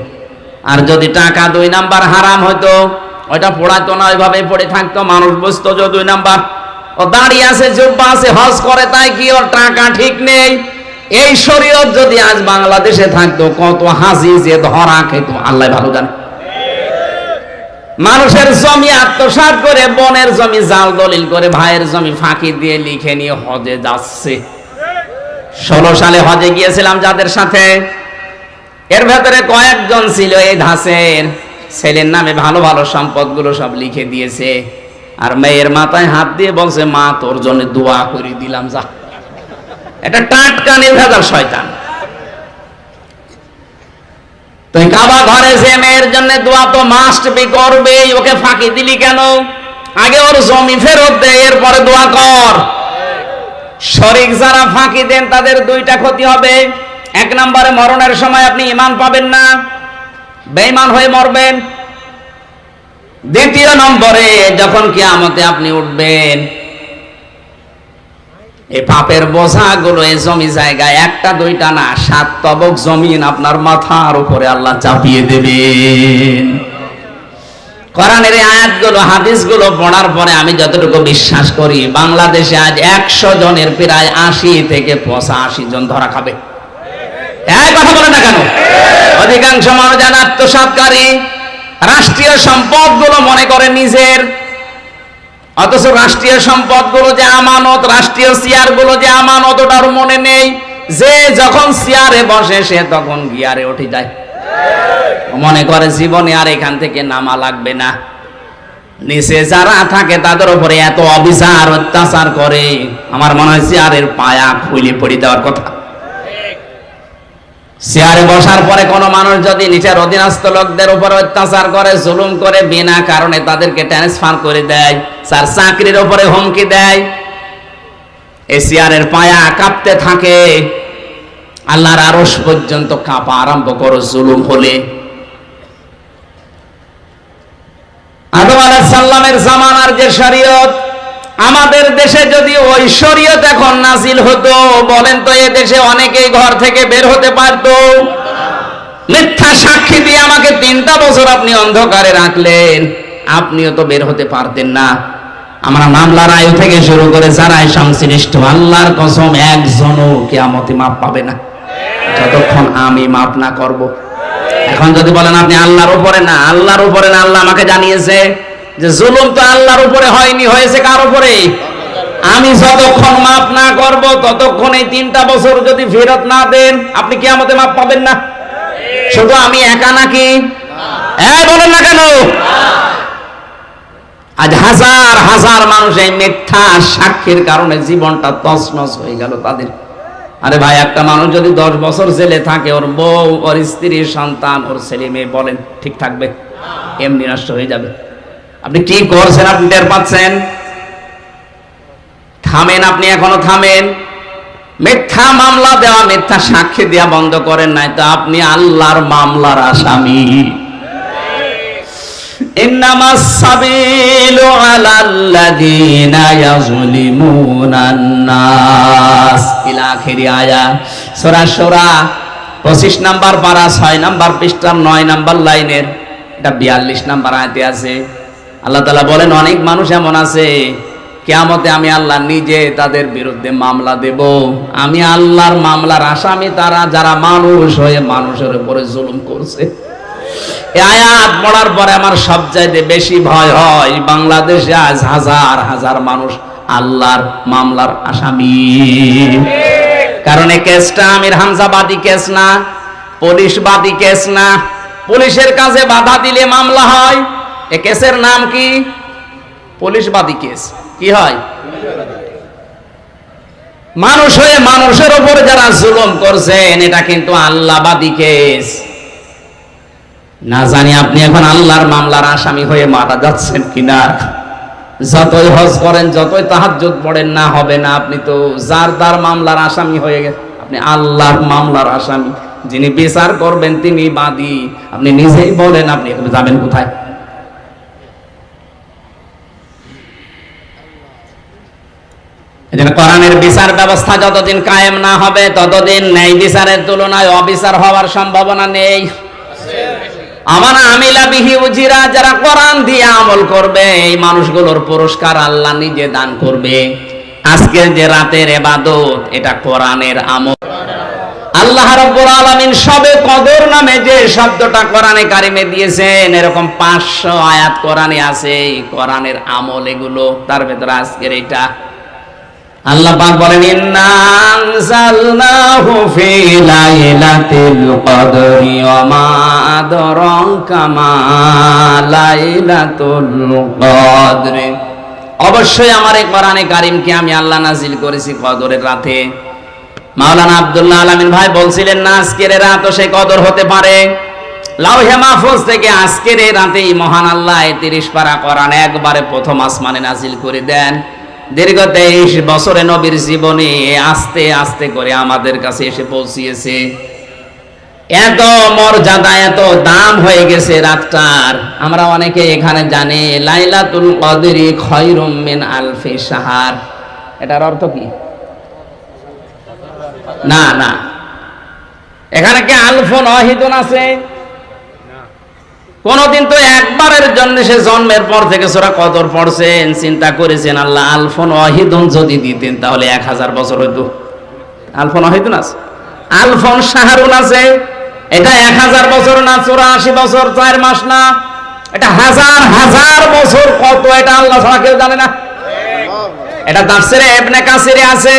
আর যদি টাকা 2 নাম্বার হারাম হতো, ওইটা পোড়াতো না, ওইভাবে পড়ে থাকতো। মানুষ বুঝতো যে 2 নাম্বার, ও দাঁড়িয়ে আছে, জুব্বা আছে, হজ করে, তাই কি ওর টাকা ঠিক নেই। এই শরীয়ত যদি আজ বাংলাদেশে থাকতো, কত হাজি যে ধরা খেত আল্লাহ ভালো জানে। মানুষের জমি আত্মসাৎ করে, বনের জমি জাল দলিল করে, ভাইয়ের জমি ফাঁকি দিয়ে লিখে নিয়ে হজে যাচ্ছে। 16 সালে হজে গিয়েছিলাম যাদের সাথে, এর ভেতরে কয়েকজন ছিল এই ধাসের, ছেলের নামে ভালো ভালো সম্পদগুলো সব লিখে দিয়েছে, আর মেয়ের মাথায় হাত দিয়ে বলছে, মা তোর জন্য দোয়া করে দিলাম, যা। এটা টাটকা নির্ভেজাল শয়তান। তুই কাবা ঘরে যে মেয়ের জন্য দোয়া তো মাস্ট বি করবেই, ওকে ফাঁকি দিলি কেন? আগে ওর জমি ফেরত দে, এরপরে দোয়া কর। শরীক যারা ফাঁকি দেন তাদের 2টা ক্ষতি হবে। 1 নম্বরে মরণের সময় আপনি ঈমান পাবেন না, বেঈমান হয়ে মরবেন। 2 নম্বরে যখন কিয়ামতে আপনি উঠবেন, এই পাপের বোঝাগুলো এই জমি জায়গায় 1টা 2টা না, 7 তবক জমিন আপনার মাথার উপরে আল্লাহ চাপিয়ে দেবেন। কোরআনের এই আয়াতগুলো হাদিসগুলো পড়ার পরে আমি যতটুকু বিশ্বাস করি, বাংলাদেশে আজ 100 জনের প্রায় 80 থেকে 85 জন ধরা খাবে। এই কথা বলে না কেন? অধিকাংশ মানুষ যারা আত্মসাৎকারী, রাষ্ট্রীয় সম্পদগুলো মনে করে নিজের, অথচ রাষ্ট্রীয় সম্পদগুলো যে আমানত, রাষ্ট্রীয় চেয়ারগুলো যে আমানত, ওটার মনে নেই যে যখন চেয়ারে বসে সে তখন গিয়ারে উঠে যায়, মনে করে জীবনে আর এখান থেকে নামা লাগবে না। নিচে যারা থাকে তাদের উপরে এত অবিচার অত্যাচার করে, আমার মনে হয় চেয়ারের পায়া খুলে পড়ে দেওয়ার কথা। চেয়ারে বসার পরে কোনো মানুষ যদি নিচের অধীনস্থ লোকদের উপর অত্যাচার করে, জুলুম করে, বিনা কারণে তাদেরকে ট্রান্সফার করে দেয়, তার চাকরির উপরে হুমকি দেয়, এই চেয়ারের পায়া কাঁপতে থাকে, আল্লাহর আরশ পর্যন্ত কাঁপা আরম্ভ করো জুলুম হলে। আদম আলাইহিস সালামের জামানার যে শরীয়ত, আমাদের দেশে যদি ওই শরীয়ত এখন নাজিল হতো, বলেন তো এ দেশে অনেকেই ঘর থেকে বের হতে পারতো? মিথ্যা সাক্ষী দিয়ে আমাকে 3টা বছর আপনি অন্ধকারে রাখলেন, আপনিও তো বের হতে পারতেন না। আমরা মামলার আয়ু থেকে শুরু করে যারাই সংশ্লিষ্ট, আল্লাহর কসম একজনও কিয়ামতে মাপ পাবে না যতক্ষণ আমি মাপ না করব। এখন যদি বলেন আপনি আল্লাহর উপরে না, আল্লাহর উপরে না, আল্লাহ আমাকে জানিয়েছে যে জুলুম তো আল্লাহর উপরে হয়নি, হয়েছে কার উপরে? আমি যতক্ষণ মাপ না করব ততক্ষণ এই 3টা বছর যদি ফেরত না দেন, আপনি কিয়ামতে মাপ পাবেন না। শুধু আমি একা নাকি? বলেন না কেন? আজ হাজার হাজার মানুষ এই মিথ্যা সাক্ষীর কারণে জীবনটা তছনছ হয়ে গেল তাদের। আরে ভাই, একটা মানুষ যদি 10 বছর জেলে থাকে, ওর বউ, ওর স্ত্রী, সন্তান, ওর ছেলে মেয়ে, বলেন ঠিক থাকবে? এমনি নষ্ট হয়ে যাবে। আপনি কি করছেন আপনি টের পাচ্ছেন? থামেন, আপনি এখনো থামেন। মিথ্যা মামলা দেওয়া, মিথ্যা সাক্ষী দেওয়া বন্ধ করেন নাই তো আপনি আল্লাহর মামলার আসামি। ইন্নামাস সাবিলু আলাল্লাযীনা ইয়াযলিমুনান নাস ইলা আখিরি আয়াত, সূরা সূরা 25 নাম্বার পারা 6 নাম্বার পৃষ্ঠার 9 নাম্বার লাইনের, এটা 42 নাম্বার আয়াতে আছে। আল্লাহ তাআলা বলেন, অনেক মানুষ এমন আছে কিয়ামতে আমি আল্লাহ নিজে তাদের বিরুদ্ধে মামলা দেব। আমি আল্লাহর মামলার আসামি তারা যারা মানুষ হয়ে মানুষের উপরে জুলুম করছে। এই আয়াত পড়ার পরে আমার সবচাইতে বেশি ভয় হয় বাংলাদেশে আজ হাজার হাজার মানুষ আল্লাহর মামলার আসামি। কারণ এই কেসটা আমির হামজাবাদী কেস না, পুলিশবাদী কেস না। পুলিশের কাছে বাধা দিলে মামলা হয়, এই কেসের নাম কি? পুলিশবাদী কেস। কি হয়? মানুষ হয়ে মানুষের উপর যারা জুলুম করছেন, এটা কিন্তু আল্লাহবাদী কেস। না জানি আপনি এখন আল্লাহর মামলার আসামি হয়ে মারা যাচ্ছেন কিনা। যতই হজ করেন, যতই তাহাজ্জুদ পড়েন, না হবে না। আপনি তো যার তার মামলার আসামি হয়ে গেছেন। আপনি আল্লাহর মামলার আসামি, যিনি বিচার করবেন তিনি বাদী। আপনি নিজেই বলেন আপনি এখন যাবেন কোথায়? এজন্য কোরআনের বিচার ব্যবস্থা যতদিন কায়েম না হবে ততদিন ন্যায় বিচারের তুলনায় অবিচার হওয়ার সম্ভাবনা নেই। আমার আমিলা বিহি উজিরা, যারা কোরআন দিয়ে আমল করবে এই মানুষগুলোর পুরস্কার আল্লাহ নিজে দান করবে। আজকের যে রাতের ইবাদত, এটা কোরআনের আমল। আল্লাহ রাব্বুল আলামিন সবে কদর নামে যে শব্দটা কোরআনে কারিমে দিয়েছেন, এরকম 500 আয়াত কোরআনে আছে। কোরআনের আমল এগুলো, তার ভেতরে আজকের এটা। আল্লাহ পাক বলেন, ইন্না আনজালনাহু ফি লাইলাতিল কদরি ওয়া মা আদরাকা মা লাইলাতুল কদর। অবশ্যই আমার এই কোরআনে কারীমকে আমি আল্লাহ নাজিল করেছি কদরের রাতে। মাওলানা আব্দুল্লাহ আলামিন ভাই বলছিলেন না, আজকের রাতও সে কদর হতে পারে। লাউহে মাহফুজ থেকে আজকের এই রাতেই মহান আল্লাহ 30 পারা কোরআন একবারে প্রথম আসমানে নাজিল করে দেন। দীর্ঘ 23 বছরে নবীর জীবনে আস্তে আস্তে করে আমাদের কাছে এসে পৌঁছিয়েছে। এত মর্যাদা, এত দাম হয়ে গেছে রাতটার। আমরা অনেকে এখানে জানি লাইলাতুল কদরি খায়রুম মিন আলফি শাহর। এটার অর্থ কি? না না, এখানে কি আলফুন ওয়াহিদুন আছে? কোনদিন তো একবারের জন্য সে জন্মের পর থেকে সূরা কদর পড়ছেন, চিন্তা করেছেন আল্লাহ আলফন ওয়াহিদুন যদি দিতেন তাহলে 1000 বছর হইতো। আলফন ওয়াহিদুন আছে, আলফন শাহরুন আছে, এটা 1000 বছর না, 84 বছর 4 মাস না, এটা হাজার হাজার বছর। কত এটা আল্লাহ ছাড়া কেউ জানে না। এটা তাফসিরে ইবনে কাসিরে আছে,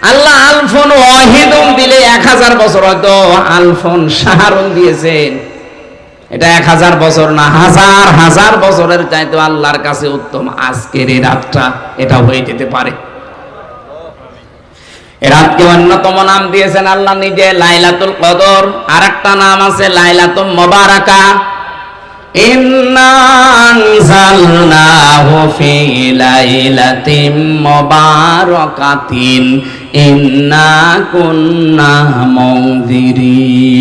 আল্লাহ আলফন ওয়াহিদুন দিলে 1000 বছর হয়তো, আলফন শাহরুন দিয়েছেন এটা 1000 বছর না, হাজার হাজার বছরের চাইতে আল্লাহর কাছে উত্তম আজকের এই রাতটা এটা হয়ে যেতে পারে। এই রাতকে অন্যতম নাম দিয়েছেন আল্লাহ নিজে লাইলাতুল কদর, আর একটা নাম আছে লাইলাতুল মুবারাকা। ইন্না আনজালনাহু ফি লাইলাতিন মুবারাকাতিন ইন্না কুন্না মুনজিরিন।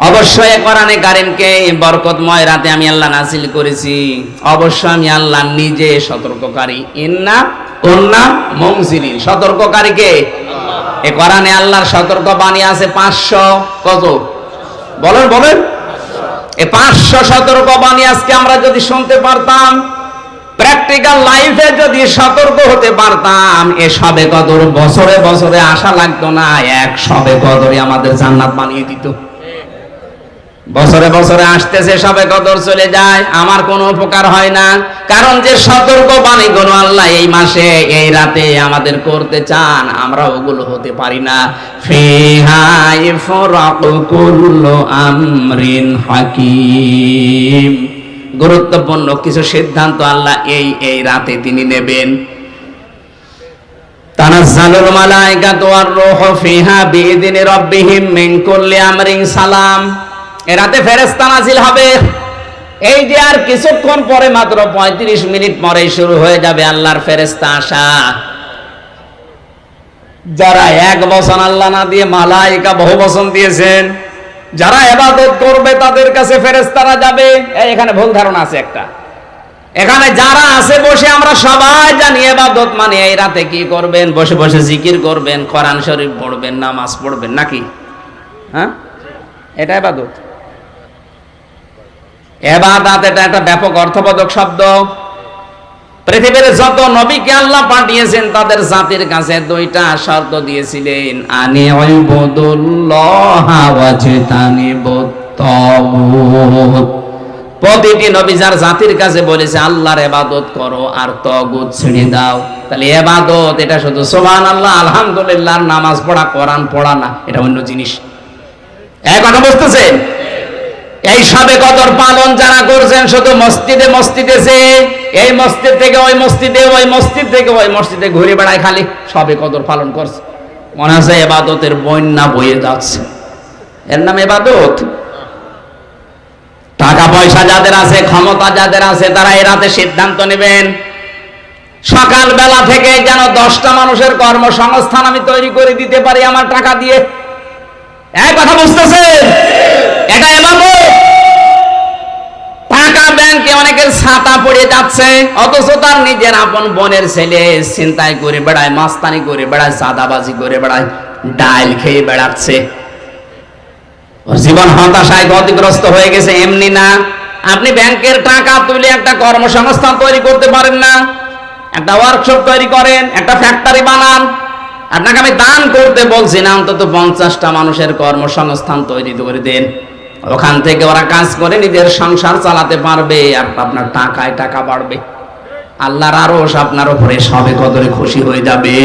অবশ্যই কোরআনে কারীমকে বরকতময় রাতে আমি আল্লাহ নাযিল করেছি, অবশ্যই আমি আল্লাহ নিজে সতর্ককারী। ইন্না কুন্না মুনজিরিন, সতর্ককারী কে? এই কোরআনে আল্লাহর সতর্ক বাণী আছে 500। কত বলেন বলেন? এই 500 সতর্ক বাণী আজকে আমরা যদি শুনতে পারতাম, প্র্যাকটিক্যাল লাইফে যদি সতর্ক হতে পারতাম, এ শবে কদর বছরে বছরে আসা লাগতো না, এক শবে কদরে আমাদের জান্নাত বানিয়ে দিত। বছরে বছরে আসতেছে শবে কদর চলে যায়, আমার কোনো উপকার হয় না, কারণ যে সতর্ক বাণীগুলো আল্লাহ এই মাসে এই রাতে আমাদের করতে চান আমরা ওগুলো হতে পারি না। ফিহা ইফরাকু কুল্লু আমরিন হাকিম, গুরুত্বপূর্ণ কিছু সিদ্ধান্ত আল্লাহ এই রাতে তিনি নেবেন। তানাজ্জালুল মালাইকাতু ওয়ার রূহু ফিহা বিইذনি রাব্বিহিম মিন কুল্লি আমরিন সালাম। এ রাতে ফেরেশতা নাজিল হবে। এই যে আর কিছুক্ষণ পরে, মাত্র 35 মিনিট পরে শুরু হয়ে যাবে আল্লাহর ফেরেশতা আসা। যারা 1 বচন আল্লাহ না দিয়ে মালাইকা বহু বচন দিয়েছেন, যারা ইবাদত করবে তাদের কাছে ফেরেশতারা যাবে। এখানে ভুল ধারণা আছে একটা, এখানে যারা আছে বসে আমরা সবাই জানি ইবাদত মানে এই রাতে কি করবেন? বসে বসে জিকির করবেন, কোরআন শরীফ পড়বেন, নামাজ পড়বেন, নাকি? হ্যাঁ, এটা ইবাদত। ইবাদত এটা একটা ব্যাপক অর্থবোধক শব্দ। পৃথিবীর যত নবীকে আল্লাহ পাঠিয়েছেন তাদের জাতির কাছে 2টা শর্ত দিয়েছিলেন, আনি উবুদুল্লাহ ওয়াজতানিবুত তাগুত। প্রতিটি নবী যার জাতির কাছে বলেছে আল্লাহর ইবাদত করো আর তাগুত ছেড়ে দাও। তাহলে ইবাদত এটা শুধু সুবহানাল্লাহ আলহামদুলিল্লাহ নামাজ পড়া কোরআন পড়া না, এটা অন্য জিনিস। এই কথা বুঝতেছেন? এই শবে কদর পালন যারা করছেন শুধু মসজিদে মসজিদে, যে এই মসজিদ থেকে ওই মসজিদে, ওই মসজিদ থেকে ওই মসজিদে ঘুরে বেড়ায়, খালি শবে কদর পালন করছে, মনে হচ্ছে ইবাদতের বন্যা বয়ে যাচ্ছে। এর নাম ইবাদত? টাকা পয়সা যাদের আছে, ক্ষমতা যাদের আছে, তারা এই রাতে সিদ্ধান্ত নেবেন সকাল বেলা থেকে যেন 10টা মানুষের কর্মসংস্থান আমি তৈরি করে দিতে পারি আমার টাকা দিয়ে। এই কথা বুঝতেছেন? এটা ইবাদত। টাকা ব্যাংকে অনেকের ছাতা পড়ে যাচ্ছে, অথচ তার নিজের আপন বোনের ছেলে ছিনতাই করে বেড়ায়, মাস্তানি করে বেড়ায়, চাঁদাবাজি করে বেড়ায়, ডাল খেয়ে বেড়াচ্ছে, ওর জীবন হতাশায় ক্ষতিগ্রস্ত হয়ে গেছে। এমনি না, আপনি ব্যাংকের টাকা তুলে একটা কর্মসংস্থান তৈরি করতে পারেন না? একটা ওয়ার্কশপ তৈরি করেন, একটা ফ্যাক্টরি বানান। আপনাকে আমি দান করতে বলছি না, অন্তত 50টা মানুষের কর্মসংস্থান তৈরি করে দেন, ওখান থেকে ওরা কাজ করে নিজের সংসার চালাতে পারবে, আর আপনার টাকায় টাকা বাড়বে, আল্লাহর আরশ আপনার উপরে শবে কদরে খুশি হয়ে যাবে।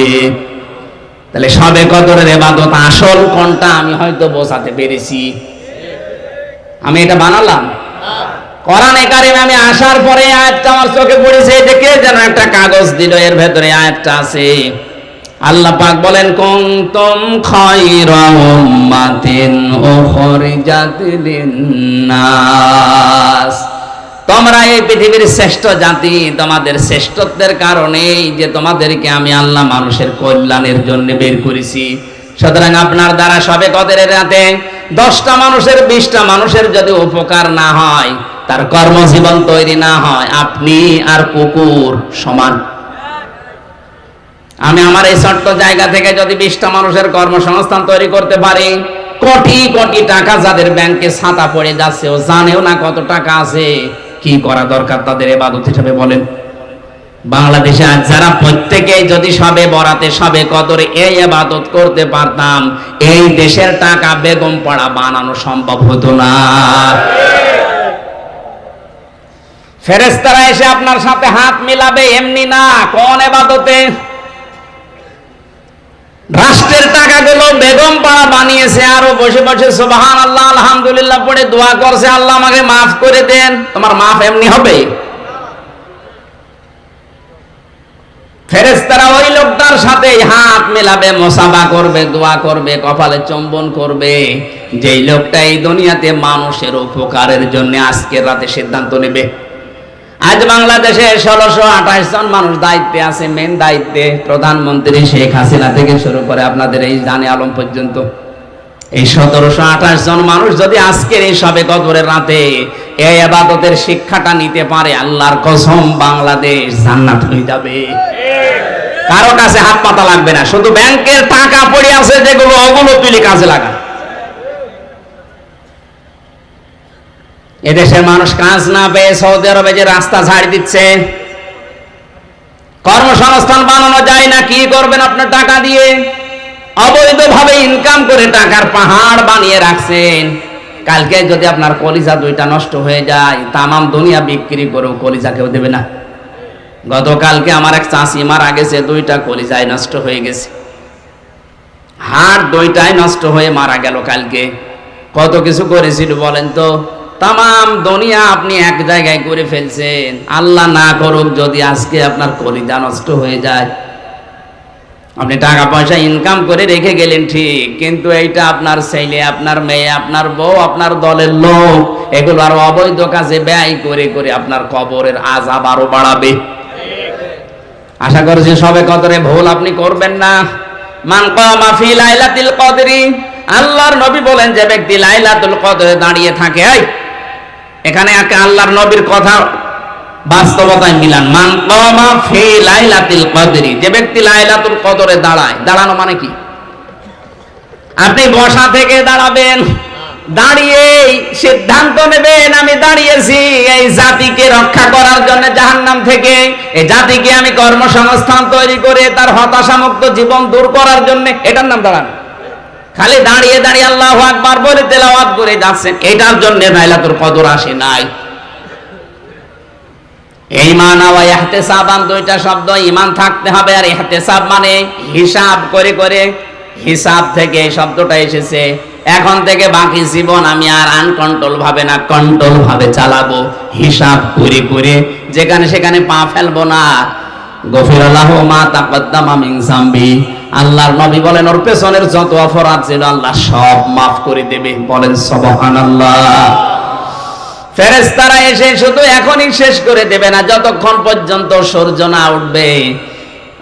তাহলে শবে কদরের ইবাদত আসল কোনটা আমি হয়তো বোঝাতে পেরেছি। আমি এটা বানালাম কোরআনে কারিমে, আমি আসার পরে আয়াতটা আমার চোখে পড়েছে, যে কে যেন একটা কাগজ দিল, এর ভেতরে আয়াতটা আছে। আল্লাহ পাক বলেন, কুনতুম খায়রা উম্মাতিন উখরিজাত লিন-নাস, তোমরা এই পৃথিবীর শ্রেষ্ঠ জাতি, তোমাদের শ্রেষ্ঠত্বের কারণেই যে তোমাদেরকে আমি আল্লাহ মানুষের কল্যাণের জন্য বের করেছি। সুতরাং আপনার দ্বারা শবে কদরের রাতে 10টা মানুষের 20টা মানুষের যদি উপকার না হয়, তার কর্মজীবন তৈরি না হয়, আপনি আর কুকুর সমান। আমি আমার এই ছোট্ট জায়গা থেকে যদি 20টা মানুষের কর্মসংস্থান তৈরি করতে পারি, কোটি কোটি টাকা যাদের ব্যাংকে ছাতা পড়ে যাচ্ছে, ও জানেও না কত টাকা আছে। কি করা দরকার তাদের ইবাদত হিসেবে বলেন? বাংলাদেশে আজ যারা প্রত্যেকেই যদি সবে বরাতে সবে কদরে এই ইবাদত করতে পারতাম, এই দেশের টাকা বেগম পাড়া বানানো সম্ভব হতো না। ফেরেশতারা এসে আপনার সাথে হাত মিলাবে এমনি না, কোন ইবাদতে? রাষ্ট্রের টাকাগুলো বেগম পাড়া বানিয়েছে, আরো বসে বসে সুবহানাল্লাহ আলহামদুলিল্লাহ পড়ে দোয়া করছে, আল্লাহ আমাকে মাফ করে দেন। তোমার মাফ এমনি হবে? ফেরেশতারা ওই লোকটার সাথে হাত মেলাবে, মুসাফা করবে, দোয়া করবে, কপালে চুম্বন করবে, যেই লোকটা এই দুনিয়াতে মানুষের উপকারের জন্য আজকের রাতে সিদ্ধান্ত নেবে। আজ বাংলাদেশে 1628 জন মানুষ দায়িত্বে আছে, মেন দায়িত্বে প্রধানমন্ত্রী শেখ হাসিনা থেকে শুরু করে আপনাদের এই জানে আলম পর্যন্ত। এই 1728 জন মানুষ যদি আজকের এই সবে কদরের রাতে এই ইবাদতের শিক্ষাটা নিতে পারে, আল্লাহর কসম বাংলাদেশ জান্নাত হয়ে যাবে। কারো কাছে হাত পাতা লাগবে না, শুধু ব্যাংকের টাকা পড়ে আছে যেগুলো, ওগুলো তুলে কাজে লাগা। এদেশের মানুষ কাজ না পেয়ে সৌদি আরবে যে রাস্তা ঝাড় দিচ্ছে, কর্মসংস্থান বানানো যায় না, কি করবেন আপনার টাকা দিয়ে? অবৈধভাবে ইনকাম করে টাকার পাহাড় বানিয়ে রাখছেন। কালকে যদি আপনার কলিজা দুইটা নষ্ট হয়ে যায়, তামাম দুনিয়া বিক্রি করেও কলিজা কেউ দেবে না। গতকালকে আমার এক চাষি মারা গেছে, দুইটা কলিজায় নষ্ট হয়ে গেছে, হাড় দুইটাই নষ্ট হয়ে মারা গেল কালকে। কত কিছু করেছিল বলেন তো? তামাম দুনিয়া আপনি এক জায়গায় করে ফেলছেন। আল্লাহ না করুক যদি আজকে আপনার কলিজা নষ্ট হয়ে যায়। আপনি টাকা পয়সা ইনকাম করে রেখে গেলেন ঠিক, কিন্তু এইটা আপনার ছেলে, আপনার মেয়ে, আপনার বউ, আপনার দলের লোক, এগুলো আরো অবৈধ কাজে ব্যয় করে করে আপনার কবরের আযাব আরো বাড়াবে। আশা করছি সবে কদরে ভুল আপনি করবেন না। মান কামা ফি লাইলাতুল কদরি, আল্লাহর নবী বলেন যে ব্যক্তি লাইলাতুল কদরে দাঁড়িয়ে থাকে, এখানে আল্লাহর নবীর কথা বাস্তবতায় মিলান। মান কামা ফি লাইলাতুল কদরি, যে ব্যক্তি লাইলাতুল কদরে দাঁড়ায়। দাঁড়ানো মানে কি? আপনি বসা থেকে দাঁড়াবেন, দাঁড়িয়ে সিদ্ধান্ত নেবেন আমি দাঁড়িয়েছি এই জাতিকে রক্ষা করার জন্য জাহান্নাম থেকে, এই জাতিকে আমি কর্মসংস্থান তৈরি করে তার হতাশামুক্ত জীবন দূর করার জন্য, এটার নাম দাঁড়ানো। খালি দাঁড়িয়ে দাঁড়িয়ে আল্লাহু আকবার বলে তেলাওয়াত করে যাচ্ছেন, এটার জন্য লাইলাতুল কদর আসে নাই। ঈমান ওয়া ইহতিসাবান দুইটা শব্দ, ঈমান থাকতে হবে আর ইহতিসাব মানে হিসাব করে করে, হিসাব থেকে এই শব্দটা এসেছে। এখন থেকে বাকি জীবন আমি আর আনকন্ট্রোল ভাবে না, কন্ট্রোল ভাবে চালাবো, হিসাব করে করে, যেখানে সেখানে পা ফেলবো না। গফিরাল্লাহু মা তাকদ্দামা মিন যামবি, আল্লাহর নবী বলেন ওর পেছনের যত অপরাধ ছিল আল্লাহ সব মাফ করে দেবে। বলেন সুবহানাল্লাহ। ফেরেশতারা এসে শুধু এখনই শেষ করে দেবে না, যতক্ষণ পর্যন্ত সূর্য না উঠবে,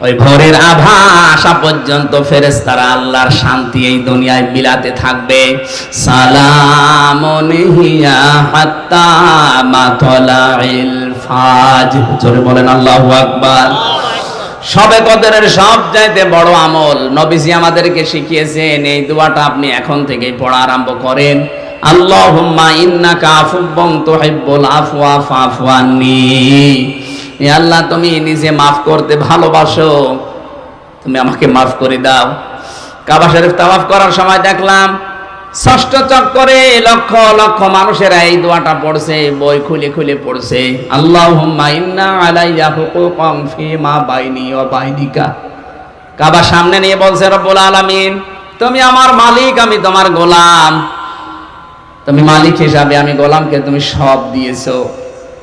ওই ভোরের আভা আসা পর্যন্ত ফেরেশতারা আল্লাহর শান্তি এই দুনিয়ায় বিলাতে থাকবে। সালামুন হিয়া হাত্তা মাতলাইল ফাজর, জোরে বলেন আল্লাহু আকবার। সবে কদরের সবচাইতে বড় আমল নবীজি আমাদেরকে শিখিয়েছেন, এই দোয়াটা আপনি এখন থেকেই পড়া আরম্ভ করেন। আল্লাহুম্মা ইন্নাকা আফুব্বুন তুহিব্বুল আফওয়া ফাফু আন্নী, হে আল্লাহ তুমি নিজে মাফ করতে ভালোবাসো, তুমি আমাকে মাফ করে দাও। কাবা শরীফ তাওয়াফ করার সময় দেখলাম ষষ্ঠ চক্করে লক্ষ লক্ষ মানুষেরা এই দোয়াটা পড়ছে, বই খুলে খুলে পড়ছে। আল্লাহুম্মা ইন্না আলাইয়া হুকুকান ফিমা বাইনি ওয়া বাইনিকা, কাবা সামনে নিয়ে বলছে রব্বুল আলামিন তুমি আমার মালিক, আমি তোমার গোলাম। তুমি মালিক হিসাবে আমি গোলামকে তুমি সব দিয়েছো,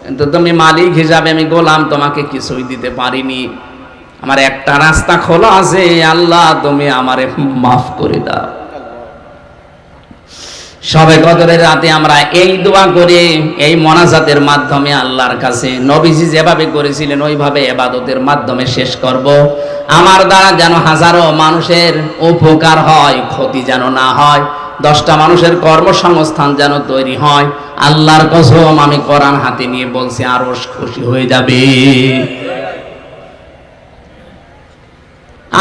কিন্তু তুমি মালিক হিসাবে আমি গোলাম তোমাকে কিছুই দিতে পারিনি। আমার একটা রাস্তা খোলা আছে, আল্লাহ তুমি আমারে মাফ করে দাও। সবে কদরের রাতে আমরা এই দোয়া করে, এই মোনাজাতের মাধ্যমে আল্লাহর কাছে নবীজি যেভাবে করেছিলেন ওইভাবে ইবাদতের মাধ্যমে শেষ করব। আমার দ্বারা যেন হাজারো মানুষের উপকার হয়, ক্ষতি যেন না হয়, 10টা মানুষের কর্মসংস্থান যেন তৈরি হয়। আল্লাহর কসম আমি কোরআন হাতে নিয়ে বলছি, আরো খুশি হয়ে যাবে।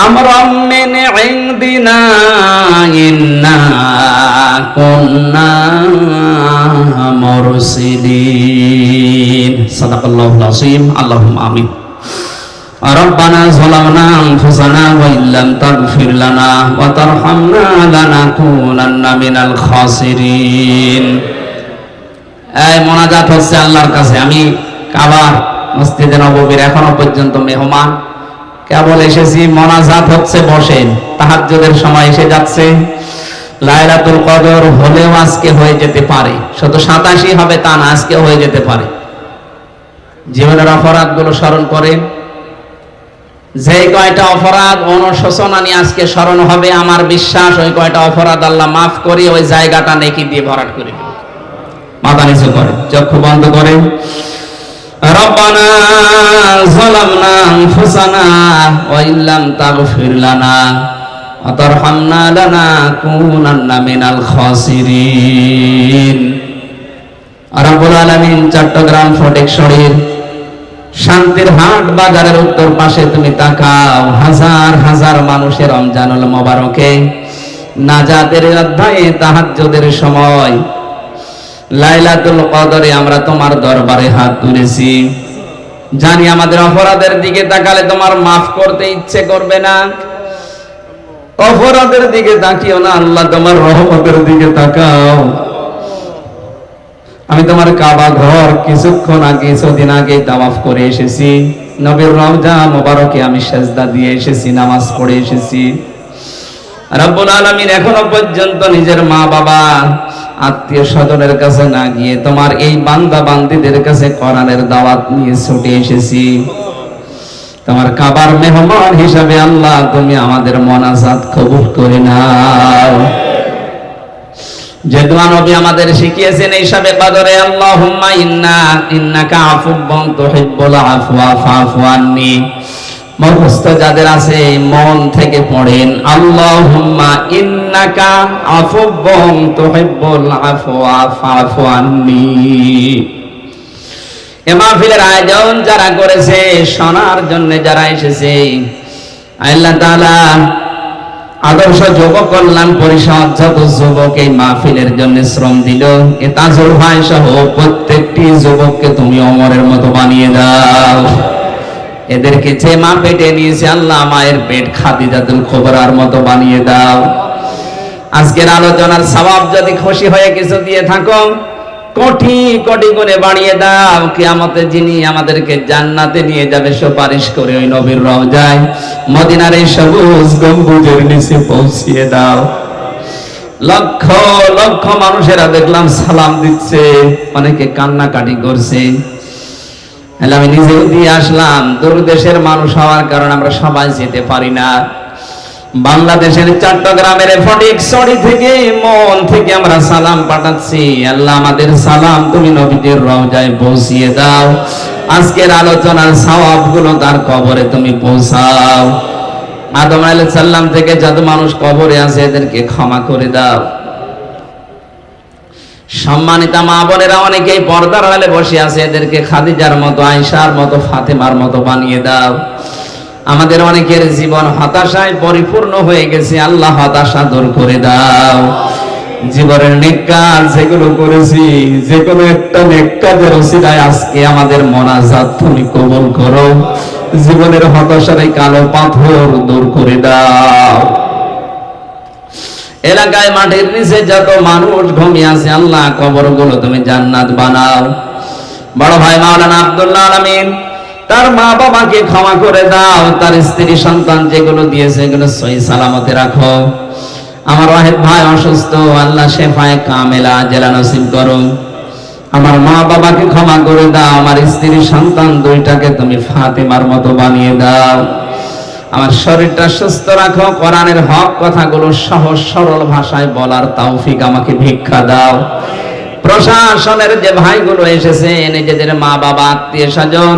আমরাম মিন ইনদিনা ইন্না কুন্না মুরসিলিন। সাদাকাল্লাহুল আযীম। আল্লাহুম্মা আমিন। ربنا ظلمنا أنفسنا وإن لم تغفر لنا وترحمنا لنكونن من الخاسرين। এই মোনাজাত হচ্ছে আল্লাহর কাছে। আমি কাবার মসজিদে নববীর এখনো পর্যন্ত মেহমান, কেবল এসেছি। মোনাজাত হচ্ছে, বসেন। তাহাজ্জুদের সময় এসে যাচ্ছে। লাইলাতুল কদর হলেও আজকে হয়ে যেতে পারে, শুধু 87 হবে তা না, আজকে হয়ে যেতে পারে। জীবনের অপরাধগুলো স্মরণ করেন। যে কয়টা অপরাধ অনুশোচনা নিয়ে আজকে স্মরণ হবে, আমার বিশ্বাস ওই কয়টা অপরাধ আল্লাহ মাফ করে ওই জায়গাটা নেকি দিয়ে ভরাট করে দেবে। মাথা নিচু করেন, চক্ষু বন্ধ করেন। রব্বানা যালামনা আনফুসানা ওয়া ইল্লাম তাগফির লানা ওয়া তারহামনা লানাকুনান্না মিনাল খাসিরিন। রব্বুল আলামিন চট্টগ্রাম ফটিকছড়ির শান্তির হাট বাজারের উত্তর পাশে তুমি তাকাও। হাজার হাজার মানুষের রমজানুল মোবারকে নাজাতের অধ্যায়ে তাহাজ্জুদের সময় লাইলাতুল কদরে আমরা তোমার দরবারে হাত তুলেছি। জানি আমাদের অপরাধের দিকে তাকালে তোমার মাফ করতে ইচ্ছে করবে না। অপরাধের দিকে তাকিও না আল্লাহ, তোমার রহমতের দিকে তাকাও। আমি তোমার কাবা ঘর কিছুদিন আগে তাওয়াফ করে এসেছি। নবীর রওজা মোবারকে আমি সিজদা দিয়ে এসেছি, নামাজ পড়ে এসেছি। রব্বুল আলামিন এখনো পর্যন্ত নিজের মা বাবা আত্মীয় স্বজনের কাছে না গিয়ে তোমার এই বান্দা বান্দীদের কাছে কোরআনের দাওয়াত নিয়ে ছুটে এসেছি। তোমার কাবার মেহমান হিসাবে আল্লাহ তুমি আমাদের মোনাজাত কবুল করে নাও। যে দোয়া নবী আমাদের শিখিয়েছেন এই হিসাবে কদরে, আল্লাহুম্মা ইন্নাকা আফুব্বুন তুহিব্বুল আফওয়া ফাফু আন্নি। মুখস্থ যাদের আছে মন থেকে পড়েন, আল্লাহুম্মা ইন্নাকা আফুব্বুন তুহিব্বুল আফওয়া ফাফু আন্নি। এই মাহফিলের আয়োজন যারা করেছে, শোনার জন্য যারা এসেছে, আল্লাহ তাআলা আদর্শ যুব কল্যাণ পরিষদ যত যুবক এই মাহফিলের জন্য শ্রম দিল, এ তাজুল ভাই সহ প্রত্যেকটি যুবককে তুমি ওমরের মতো বানিয়ে দাও। এদেরকে যে মা পেটে নিয়েছে আল্লাহ মায়ের পেট খাদিজাতুল কুবরার মতো বানিয়ে দাও। আজকের আলোচনার সওয়াব যদি খুশি হয়ে কিছু দিয়ে থাকো, কোটি কোটি গুণে বাড়িয়ে দাও। কিয়ামতে যিনি আমাদেরকে জান্নাতে নিয়ে যাবে সুপারিশ করে ওই নবীর রওজায় মদিনার এই সবুজ গম্বুজের নিচে পৌঁছিয়ে দাও। লক্ষ লক্ষ মানুষেরা দেখলাম সালাম দিচ্ছে, অনেকে কান্নাকাটি করছে। আমি নিজেও দিয়ে আসলাম। দূর দেশের মানুষ হওয়ার কারণে আমরা সবাই যেতে পারি না। বাংলাদেশের চট্টগ্রামের ফটিকছড়ি থেকে মন থেকে আমরা সালাম পাঠাচ্ছি। আল্লাহ আমাদের সালাম তুমি নবীদের রওজায় পৌঁছিয়ে দাও। আজকের আলোচনার সওয়াবগুলো তার কবরে তুমি পৌঁছাও। আদম আলাইহিস সালাম থেকে যত মানুষ কবরে আছে এদেরকে ক্ষমা করে দাও। সম্মানিতা মা বোনেরা অনেকেই পর্দার আড়ালে বসে আছে, এদেরকে খাদিজার মতো, আয়েশার মতো, ফাতেমার মতো বানিয়ে দাও। আমাদের অনেকের জীবন হতাশায় পরিপূর্ণ হয়ে গেছে, আল্লাহ হতাশা দূর করে দাও। জীবনের নেক কাজ যেগুলো করেছি, যে কোনো একটা নেক কাজের ওসিলায় আজকে আমাদের মোনাজাত তুমি কবুল করো। জীবনের হতাশার এই কালো পাথর দূর করে দাও। এলাকায় মাটির নিচে যত মানুষ ঘুমিয়ে আছে আল্লাহ কবরগুলো তুমি জান্নাত বানাও। বড় ভাই মাওলানা আব্দুল্লাহ আলামিন তার মা বাবাকে ক্ষমা করে দাও। তার স্ত্রী সন্তান যেগুলো দিয়েছে এগুলো সহি সালামতে রাখো। আমার ওয়াহিদ ভাই অসুস্থ, আল্লাহ শেফায়ে কামেলা জেলা নসিব করো। আমার মা বাবাকে ক্ষমা করে দাও। আমার স্ত্রী সন্তান দুইটাকে তুমি ফাতেমার মতো বানিয়ে দাও। আমার শরীরটা সুস্থ রাখো। কোরআনের হক কথাগুলো সহজ সরল ভাষায় বলার তৌফিক আমাকে ভিক্ষা দাও। প্রশাসনের যে ভাইগুলো এসেছেন, নিজেদের মা বাবা, আত্মীয় স্বজন,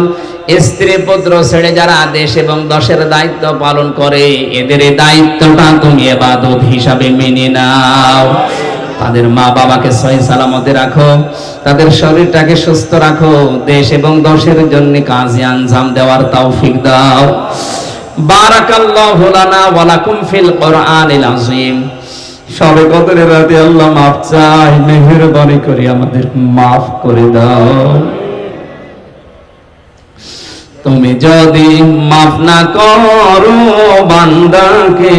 স্ত্রী পুত্র ছেড়ে যারা দেশ এবং দশের দায়িত্ব পালন করে, এদের এই দায়িত্বটা তুমি ইবাদত হিসাবে মেনে নাও। তাদের মা বাবাকে সহি সালামতে রাখো, তাদের শরীরটাকে সুস্থ রাখো। দেশ এবং দশের জন্য কাজে আঞ্জাম দেওয়ার তৌফিক দাও। বারাকাল্লাহু লানা ওয়া লাকুম ফিল কোরআনিল আযীম। সবে কদরের রাতে আল্লাহ মাফ চাই, মেহেরবানি করে আমাদের মাফ করে দাও। তুমি যদি মাফ না করো বান্দাকে,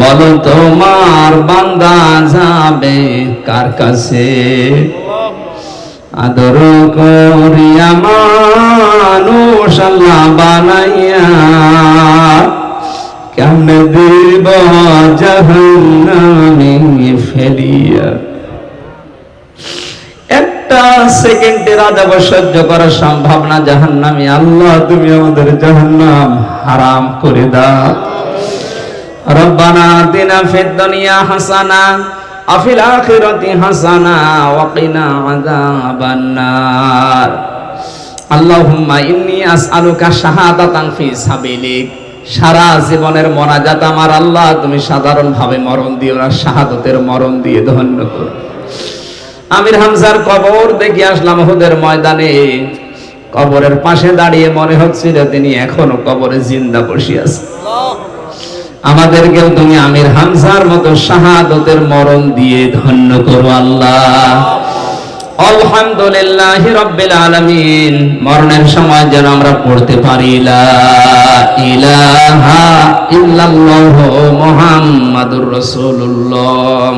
বলো তোমার বান্দা যাবে কার কাছে? আদর করিয়া মানুষ আল্লাহ বানাইয়া কেমনে দিব জাহান্নামে ফেলিয়া। একটা সেকেন্ডের আযাব সহ্য করা সম্ভব না জাহান্নামে। আল্লাহ তুমি আমাদের জাহান্নাম হারাম করে দাও। রব্বানা আতিনা ফিদ দুনিয়া হাসানা ওয়া ফিল আখিরাতি হাসানা ওয়া কিনা আযাবান নার। আল্লাহুম্মা ইন্নী আসআলুকা শাহাদাতান ফি সাবিলিক। সারা জীবনের মোনাজাত আমার আল্লাহ তুমি সাধারণ ভাবে মরণ দিও না, শাহাদাতের মরণ দিয়ে ধন্য করো। আমির হামজার কবর দেখে আসলাম উহুদের ময়দানে। কবরের পাশে দাঁড়িয়ে মনে হচ্ছিল তিনি এখনো কবরে জিন্দা বসে আছেন। আমাদেরকেও তুমি আমির হামজার মতো শাহাদাতের মরণ দিয়ে ধন্য করো আল্লাহ। আলহামদুলিল্লাহি রাব্বিল আলামিন। মরণের সময় যেন আমরা পড়তে পারি লা ইলাহা ইল্লাল্লাহু মুহাম্মাদুর রাসূলুল্লাহ।